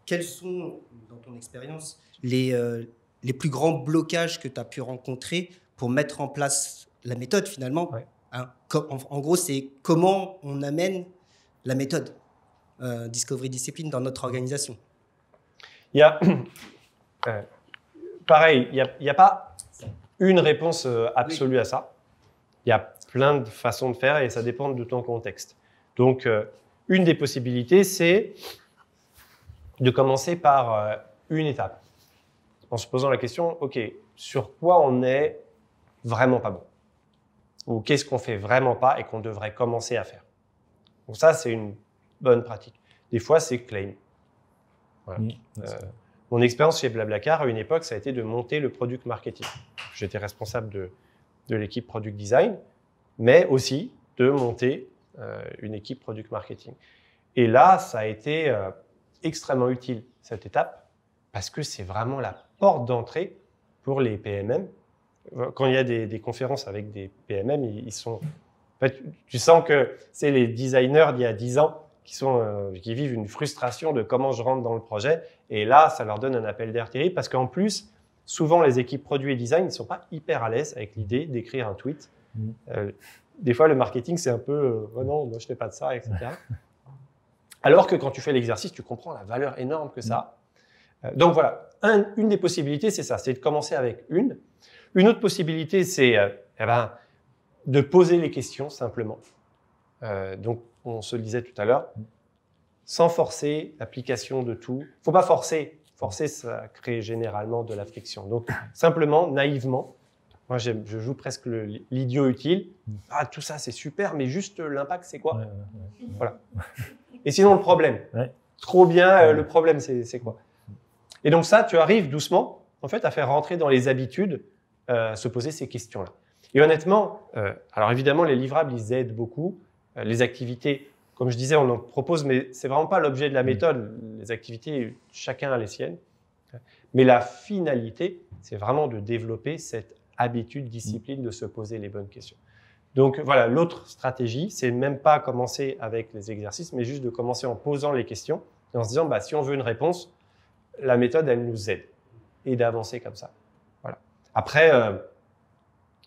quels sont, dans ton expérience, les plus grands blocages que tu as pu rencontrer pour mettre en place la méthode finalement. Hein, en gros, c'est comment on amène la méthode Discovery Discipline dans notre organisation. Il y a, pareil, il n'y a pas une réponse absolue à ça. Il y a plein de façons de faire et ça dépend de ton contexte. Donc, une des possibilités, c'est de commencer par une étape. En se posant la question, OK, sur quoi on n'est vraiment pas bon? Ou qu'est-ce qu'on fait vraiment pas et qu'on devrait commencer à faire? Donc ça, c'est une bonne pratique. Des fois, c'est claim. Voilà. Mon expérience chez Blablacar, à une époque, ça a été de monter le product marketing. J'étais responsable de l'équipe product design, mais aussi de monter une équipe product marketing. Et là, ça a été extrêmement utile, cette étape, parce que c'est vraiment la porte d'entrée pour les PMM. Quand il y a des conférences avec des PMM, ils sont... En fait, tu sens que c'est les designers d'il y a 10 ans qui vivent une frustration de comment je rentre dans le projet. Et là, ça leur donne un appel d'air terrible parce qu'en plus, souvent, les équipes produits et design ne sont pas hyper à l'aise avec l'idée d'écrire un tweet. Des fois, le marketing, c'est un peu « Oh non, moi, je ne fais pas de ça, etc. » Alors que quand tu fais l'exercice, tu comprends la valeur énorme que ça a. Donc voilà, une des possibilités, c'est ça, c'est de commencer avec une. Une autre possibilité, c'est de poser les questions simplement. Donc, on se le disait tout à l'heure, sans forcer l'application de tout. Il ne faut pas forcer. Forcer, ça crée généralement de la friction. Donc, simplement, naïvement, moi, je joue presque l'idiot utile. Ah, tout ça, c'est super, mais juste l'impact, c'est quoi? Voilà. Et sinon, le problème. Trop bien, le problème, c'est quoi? Et donc ça, tu arrives doucement, en fait, à faire rentrer dans les habitudes, se poser ces questions-là. Et honnêtement, alors évidemment, les livrables, ils aident beaucoup. Les activités, comme je disais, on en propose, mais c'est vraiment pas l'objet de la méthode. Les activités, chacun a les siennes. Mais la finalité, c'est vraiment de développer cette habitude, discipline de se poser les bonnes questions. Donc voilà, l'autre stratégie, c'est même pas commencer avec les exercices, mais juste de commencer en posant les questions et en se disant, si on veut une réponse, la méthode, elle nous aide et d'avancer comme ça. Voilà. Après,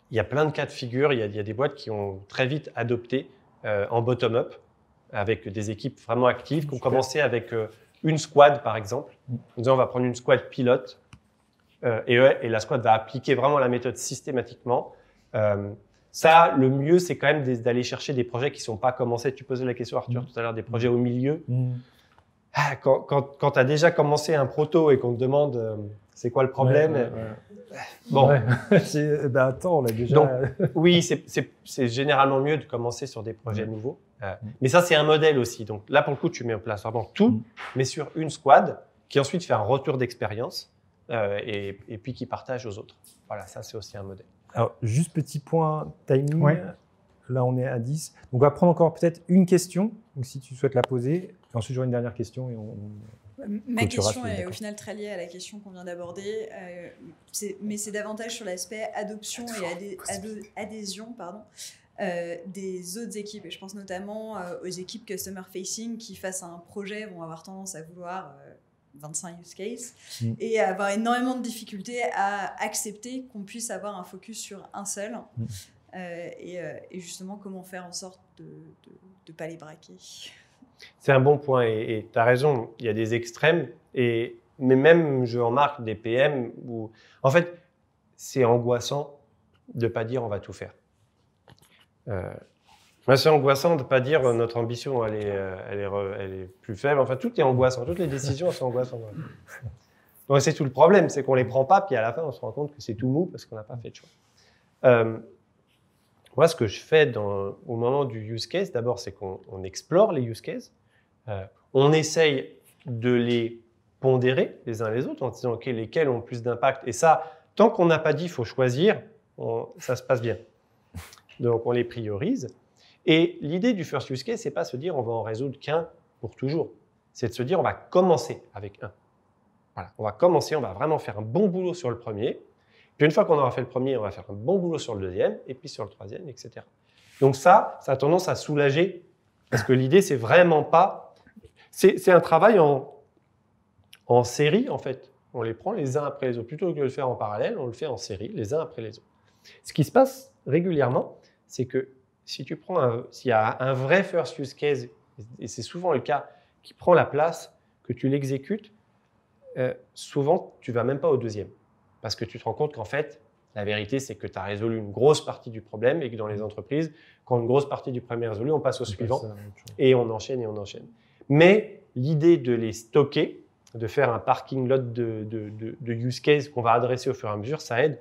il y a plein de cas de figure. Il y a des boîtes qui ont très vite adopté en bottom-up avec des équipes vraiment actives qui ont commencé avec une squad, par exemple. En disant, on va prendre une squad pilote et la squad va appliquer vraiment la méthode systématiquement. Ça, le mieux, c'est quand même d'aller chercher des projets qui ne sont pas commencés. Tu posais la question, Arthur, tout à l'heure, des projets au milieu. Quand tu as déjà commencé un proto et qu'on te demande c'est quoi le problème, bon. Attends, on l'a déjà. Donc, oui, c'est généralement mieux de commencer sur des projets nouveaux. Mais ça, c'est un modèle aussi. Donc là, pour le coup, tu mets en place vraiment tout, mais sur une squad qui ensuite fait un retour d'expérience et puis qui partage aux autres. Voilà, ça, c'est aussi un modèle. Alors, juste petit point timing. Là, on est à 10. Donc, on va prendre encore peut-être une question, donc, si tu souhaites la poser. Ensuite, j'aurai une dernière question et on Ma question est au final très liée à la question qu'on vient d'aborder, mais c'est davantage sur l'aspect adoption et adhésion. Pardon. des autres équipes. Et je pense notamment aux équipes customer facing qui, face à un projet, vont avoir tendance à vouloir 25 use cases et avoir énormément de difficultés à accepter qu'on puisse avoir un focus sur un seul. Et justement, comment faire en sorte de ne pas les braquer. C'est un bon point et tu as raison, il y a des extrêmes, mais même je remarque des PM où, en fait, c'est angoissant de ne pas dire on va tout faire. C'est angoissant de ne pas dire notre ambition elle est plus faible, enfin tout est angoissant, toutes les décisions sont angoissantes. Donc c'est tout le problème, c'est qu'on ne les prend pas, puis à la fin on se rend compte que c'est tout mou parce qu'on n'a pas fait de choix. Moi, ce que je fais au moment du use case, d'abord, c'est qu'on explore les use cases. On essaye de les pondérer les uns les autres en disant lesquels ont le plus d'impact. Et ça, tant qu'on n'a pas dit il faut choisir, ça se passe bien. Donc, on les priorise. Et l'idée du first use case, c'est pas se dire on va en résoudre qu'un pour toujours. C'est de se dire on va commencer avec un. Voilà, on va commencer, on va vraiment faire un bon boulot sur le premier. Puis une fois qu'on aura fait le premier, on va faire un bon boulot sur le deuxième, et puis sur le troisième, etc. Donc ça a tendance à soulager, parce que l'idée, c'est vraiment pas... C'est un travail en série, en fait. On les prend les uns après les autres. Plutôt que de le faire en parallèle, on le fait en série, les uns après les autres. Ce qui se passe régulièrement, c'est que s'il y a un vrai first use case, et c'est souvent le cas, qui prend la place, que tu l'exécutes, souvent, tu ne vas même pas au deuxième. Parce que tu te rends compte qu'en fait, la vérité, c'est que tu as résolu une grosse partie du problème et que dans les entreprises, quand une grosse partie du problème est résolue, on passe au suivant et on enchaîne et on enchaîne. Mais l'idée de les stocker, de faire un parking lot de use case qu'on va adresser au fur et à mesure, ça aide.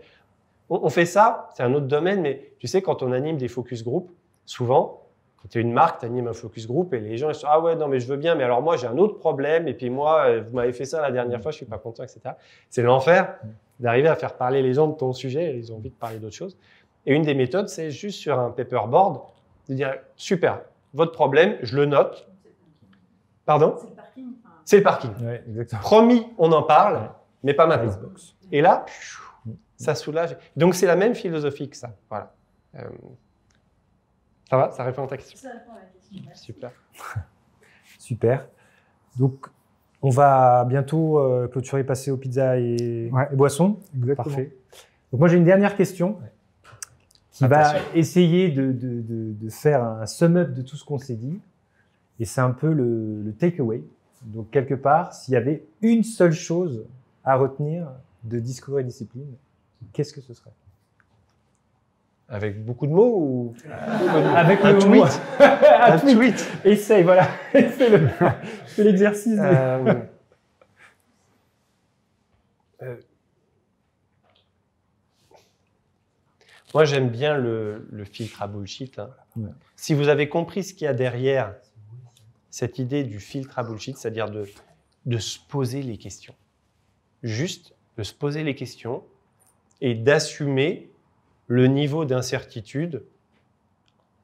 On fait ça, c'est un autre domaine, mais tu sais, quand on anime des focus group, souvent, quand tu es une marque, tu animes un focus group et les gens ils sont « Ah ouais, non, mais je veux bien, mais alors moi, j'ai un autre problème et puis moi, vous m'avez fait ça la dernière fois, je ne suis pas content, etc. » C'est l'enfer d'arriver à faire parler les gens de ton sujet, ils ont envie de parler d'autre chose. Et une des méthodes, c'est juste sur un paperboard, de dire « Super, votre problème, je le note. » Pardon ? C'est le parking. C'est le parking. Ouais, exactement. Promis, on en parle, mais pas maintenant. Et là, ça soulage. Donc, c'est la même philosophie que ça. Voilà. Ça va ? Ça répond à ta question ? Ça répond à la question. Super. Super. Donc, on va bientôt clôturer, passer aux pizzas et boissons. Exactement. Parfait. Donc, moi, j'ai une dernière question qui va essayer de faire un sum-up de tout ce qu'on s'est dit. Et c'est un peu le takeaway. Donc, quelque part, s'il y avait une seule chose à retenir de Discovery Discipline, qu'est-ce que ce serait ? Avec beaucoup de mots ou avec un tweet? Un tweet. Essaye, voilà. Fais l'exercice. Moi, j'aime bien le filtre à bullshit. Hein. Ouais. Si vous avez compris ce qu'il y a derrière cette idée du filtre à bullshit, c'est-à-dire de se poser les questions. Juste de se poser les questions et d'assumer le niveau d'incertitude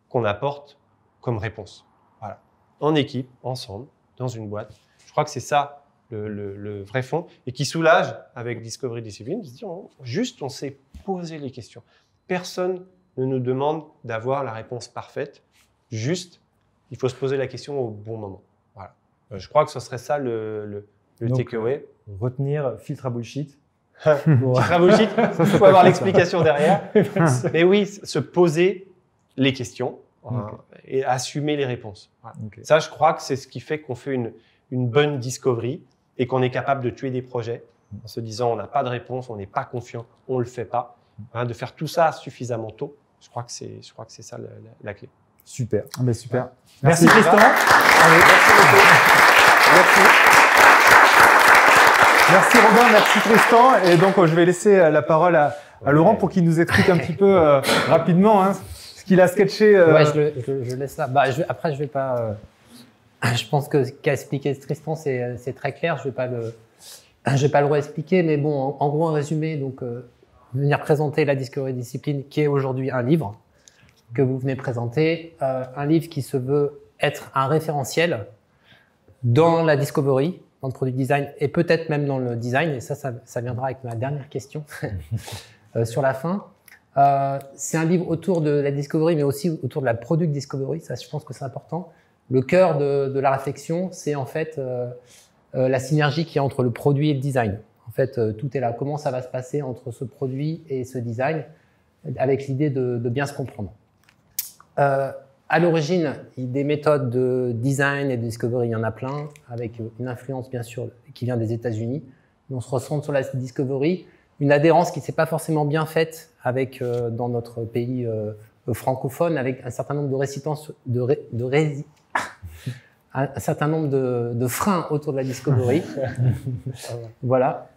qu'on apporte comme réponse. Voilà. En équipe, ensemble, dans une boîte. Je crois que c'est ça le vrai fond et qui soulage avec Discovery Discipline. Juste, on s'est posé les questions. Personne ne nous demande d'avoir la réponse parfaite. Juste, il faut se poser la question au bon moment. Voilà. Je crois que ce serait ça le takeaway. Retenir filtre à bullshit. Filtre à bullshit, il faut avoir l'explication derrière. Mais oui, se poser les questions et assumer les réponses. Voilà. Ça, je crois que c'est ce qui fait qu'on fait une bonne discovery et qu'on est capable de tuer des projets en se disant on n'a pas de réponse, on n'est pas confiant, on ne le fait pas. Hein, de faire tout ça suffisamment tôt, je crois que c'est ça la clé. Super. Ah ben super. Ouais. Merci Tristan. Merci beaucoup. Merci. Merci Robin, merci Tristan. Et donc je vais laisser la parole à Laurent pour qu'il nous explique un petit peu rapidement ce qu'il a sketché. Ouais, je laisse ça. Après, je vais pas. Je pense que ce qu'a expliqué Tristan, c'est très clair. Je vais pas le réexpliquer, mais bon, en gros, en résumé, donc venir présenter la Discovery Discipline, qui est aujourd'hui un livre que vous venez présenter, un livre qui se veut être un référentiel dans la discovery, dans le product design et peut-être même dans le design. Et ça viendra avec ma dernière question sur la fin. C'est un livre autour de la discovery, mais aussi autour de la product discovery. Ça, je pense que c'est important. Le cœur de la réflexion, c'est en fait la synergie qu'il y a entre le produit et le design. En fait, tout est là. Comment ça va se passer entre ce produit et ce design, avec l'idée de bien se comprendre. À l'origine, des méthodes de design et de discovery, il y en a plein, avec une influence bien sûr qui vient des États-Unis. On se recentre sur la discovery, une adhérence qui ne s'est pas forcément bien faite avec, dans notre pays francophone, avec un certain nombre de résistances, un certain nombre de freins autour de la discovery. Voilà.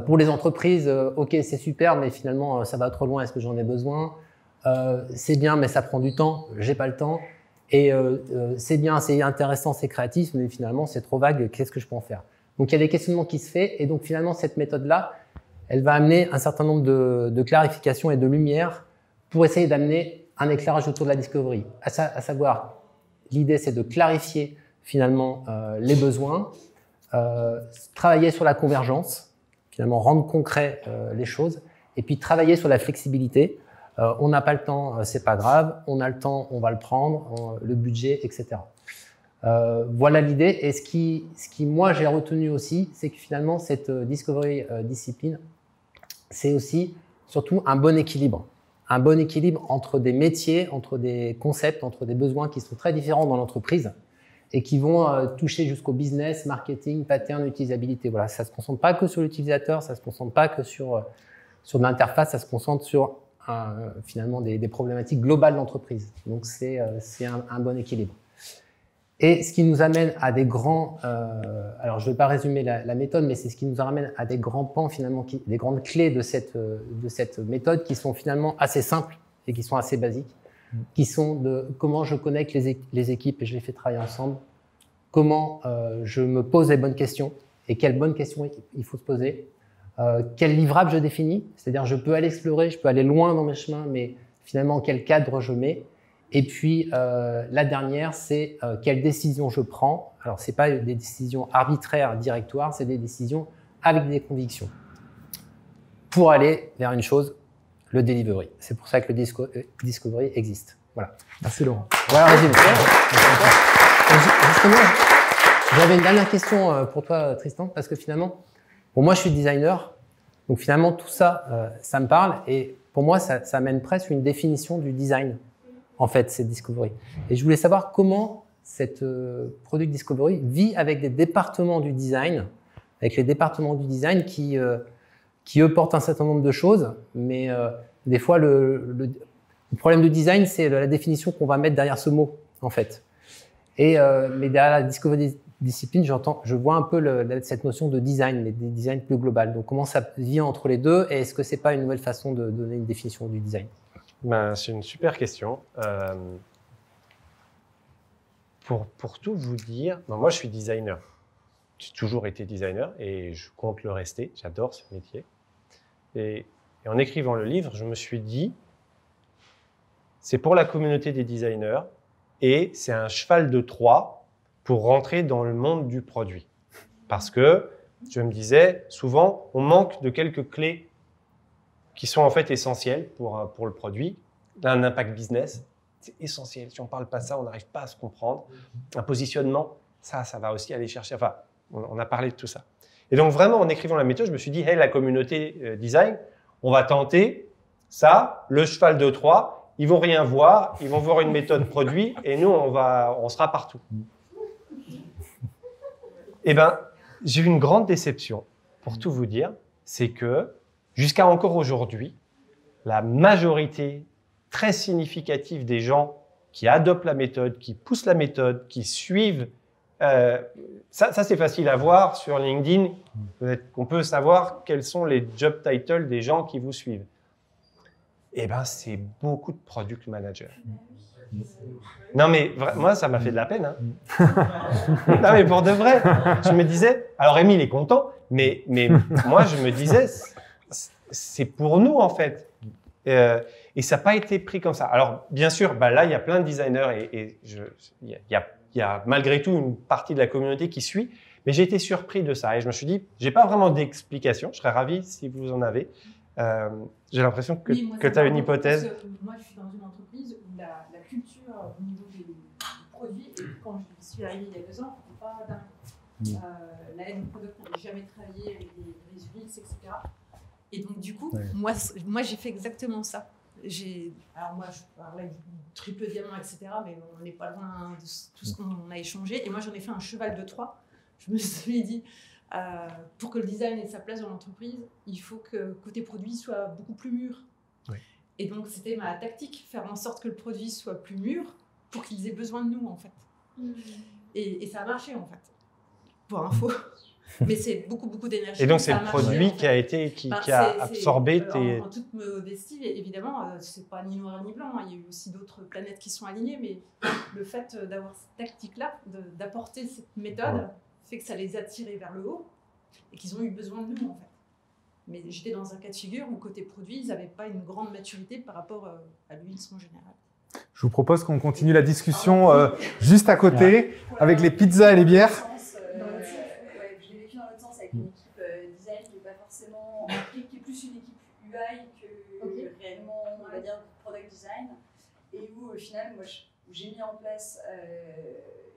Pour les entreprises, ok, c'est super, mais finalement, ça va trop loin. Est-ce que j'en ai besoin? C'est bien, mais ça prend du temps. J'ai pas le temps. Et c'est bien, c'est intéressant, c'est créatif, mais finalement, c'est trop vague. Qu'est-ce que je peux en faire? Donc, il y a des questionnements qui se font. Et donc, finalement, cette méthode-là, elle va amener un certain nombre de clarifications et de lumière pour essayer d'amener un éclairage autour de la discovery. À savoir, l'idée, c'est de clarifier finalement les besoins, travailler sur la convergence, finalement rendre concret les choses, et puis travailler sur la flexibilité. On n'a pas le temps, c'est pas grave. On a le temps, on va le prendre, le budget, etc. Voilà l'idée. Et ce qui moi, j'ai retenu aussi, c'est que finalement, cette discovery discipline, c'est aussi surtout un bon équilibre. Un bon équilibre entre des métiers, entre des concepts, entre des besoins qui sont très différents dans l'entreprise et qui vont toucher jusqu'au business, marketing, pattern, utilisabilité. Voilà, ça ne se concentre pas que sur l'utilisateur, ça ne se concentre pas que sur l'interface, ça se concentre sur finalement des problématiques globales de l'entreprise. Donc, c'est un bon équilibre. Et ce qui nous amène à des grands... alors, je ne vais pas résumer la méthode, mais c'est ce qui nous amène à des grands pans, finalement, des grandes clés de cette méthode qui sont finalement assez simples et qui sont assez basiques, qui sont de comment je connecte les équipes et je les fais travailler ensemble, comment je me pose les bonnes questions et quelles bonnes questions il faut se poser, quel livrable je définis, c'est-à-dire je peux aller explorer, je peux aller loin dans mes chemins, mais finalement, quel cadre je mets. Et puis, la dernière, c'est quelles décisions je prends. Alors, ce n'est pas des décisions arbitraires, directoires, c'est des décisions avec des convictions. Pour aller vers une chose, le delivery. C'est pour ça que le discovery existe. Voilà. Merci Laurent. Voilà, résumé. Justement, j'avais une dernière question pour toi, Tristan, parce que finalement, pour moi, je suis designer. Donc, finalement, tout ça, ça me parle. Et pour moi, ça amène presque une définition du design. En fait, cette discovery. Et je voulais savoir comment cette product discovery vit avec des départements du design, avec les départements du design qui eux portent un certain nombre de choses, mais des fois le problème de design, c'est la définition qu'on va mettre derrière ce mot, en fait. Et mais derrière la discovery discipline, je vois un peu cette notion de design, mais des designs plus global. Donc comment ça vit entre les deux, et est-ce que c'est pas une nouvelle façon de donner une définition du design? Ben, c'est une super question. Pour tout vous dire, ben moi je suis designer. J'ai toujours été designer et je compte le rester. J'adore ce métier. Et en écrivant le livre, je me suis dit, c'est pour la communauté des designers et c'est un cheval de Troie pour rentrer dans le monde du produit. Parce que, je me disais, souvent, on manque de quelques clés qui sont en fait essentiels pour le produit. Un impact business, c'est essentiel. Si on ne parle pas de ça, on n'arrive pas à se comprendre. Un positionnement, ça va aussi aller chercher. Enfin, on a parlé de tout ça. Et donc vraiment, en écrivant la méthode, je me suis dit, hey, la communauté design, on va tenter ça, le cheval de Troie. Ils vont rien voir, ils vont voir une méthode produit, et nous, on sera partout. Eh ben, j'ai eu une grande déception, pour tout vous dire, c'est que jusqu'à encore aujourd'hui, la majorité très significative des gens qui adoptent la méthode, qui poussent la méthode, qui suivent, ça c'est facile à voir sur LinkedIn, on peut savoir quels sont les job titles des gens qui vous suivent. Eh bien, c'est beaucoup de product managers. Non mais, moi ça m'a fait de la peine. Hein. Non mais pour de vrai, je me disais, alors Émile est content, mais moi je me disais, c'est pour nous en fait. Et ça n'a pas été pris comme ça. Alors, bien sûr, bah là, il y a plein de designers et il y a malgré tout une partie de la communauté qui suit, mais j'ai été surpris de ça. Et je me suis dit, je n'ai pas vraiment d'explication, je serais ravi si vous en avez. J'ai l'impression que, Oui, moi, que tu as une hypothèse. Moi, je suis dans une entreprise où la culture au niveau des produits, et quand je suis arrivée il y a 2 ans, c'était pas dingue. La end product, on n'avait jamais travaillé avec les UX, etc. Et donc, du coup, moi j'ai fait exactement ça. Alors moi, je parlais du triple diamant, etc., mais on n'est pas loin de tout ce qu'on a échangé. Et moi, j'en ai fait un cheval de Troie. Je me suis dit, pour que le design ait sa place dans l'entreprise, il faut que côté produit soit beaucoup plus mûr. Oui. Et donc, c'était ma tactique, faire en sorte que le produit soit plus mûr pour qu'ils aient besoin de nous, en fait. Et ça a marché, en fait. Pour info. Mais c'est beaucoup d'énergie. Et donc, c'est le produit qui a absorbé tes... En toute modestie, évidemment, c'est pas ni noir ni blanc. Il y a eu aussi d'autres planètes qui sont alignées, mais le fait d'avoir cette tactique-là, d'apporter cette méthode, fait que ça les a tirés vers le haut et qu'ils ont eu besoin de nous, en fait. Mais j'étais dans un cas de figure où, côté produit, ils n'avaient pas une grande maturité par rapport à l'huile en général. Je vous propose qu'on continue la discussion juste à côté, avec les pizzas et les bières. Je l'ai vécu dans l'autre sens avec une équipe design qui n'est pas forcément qui est plus une équipe UI que réellement, on va dire, product design. Et où, au final, moi, j'ai mis en place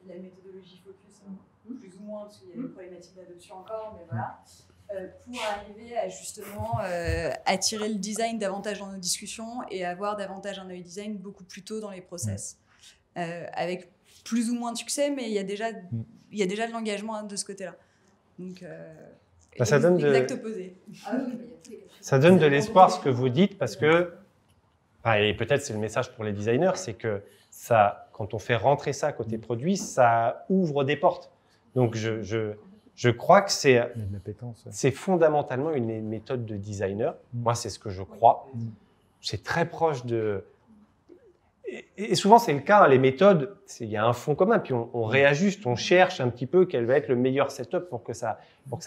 la méthodologie focus, plus ou moins, parce qu'il y a des problématiques d'adoption encore, mais voilà, pour arriver à justement attirer le design davantage dans nos discussions et avoir davantage un œil design beaucoup plus tôt dans les process. Avec plus ou moins de succès, mais il y a déjà de l'engagement de ce côté-là. Donc, ça donne l'exact opposé. Ça donne de l'espoir ce que vous dites, parce que, et peut-être c'est le message pour les designers, c'est que ça, quand on fait rentrer ça côté produit, ça ouvre des portes. Donc je crois que c'est fondamentalement une méthode de designer. Moi, c'est ce que je crois. C'est très proche de... Et souvent, c'est le cas, hein, les méthodes, il y a un fond commun, puis on réajuste, on cherche un petit peu quel va être le meilleur setup pour que ça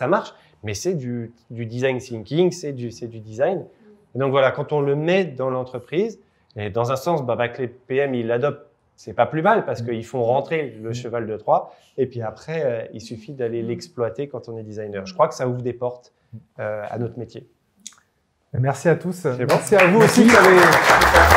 marche, mais c'est du design thinking, c'est du design. Et donc voilà, quand on le met dans l'entreprise, et dans un sens, que les PM ils l'adoptent, c'est pas plus mal, parce qu'ils font rentrer le cheval de Troie, et puis après, il suffit d'aller l'exploiter quand on est designer. Je crois que ça ouvre des portes à notre métier. Merci à tous. Merci à vous aussi qui avez...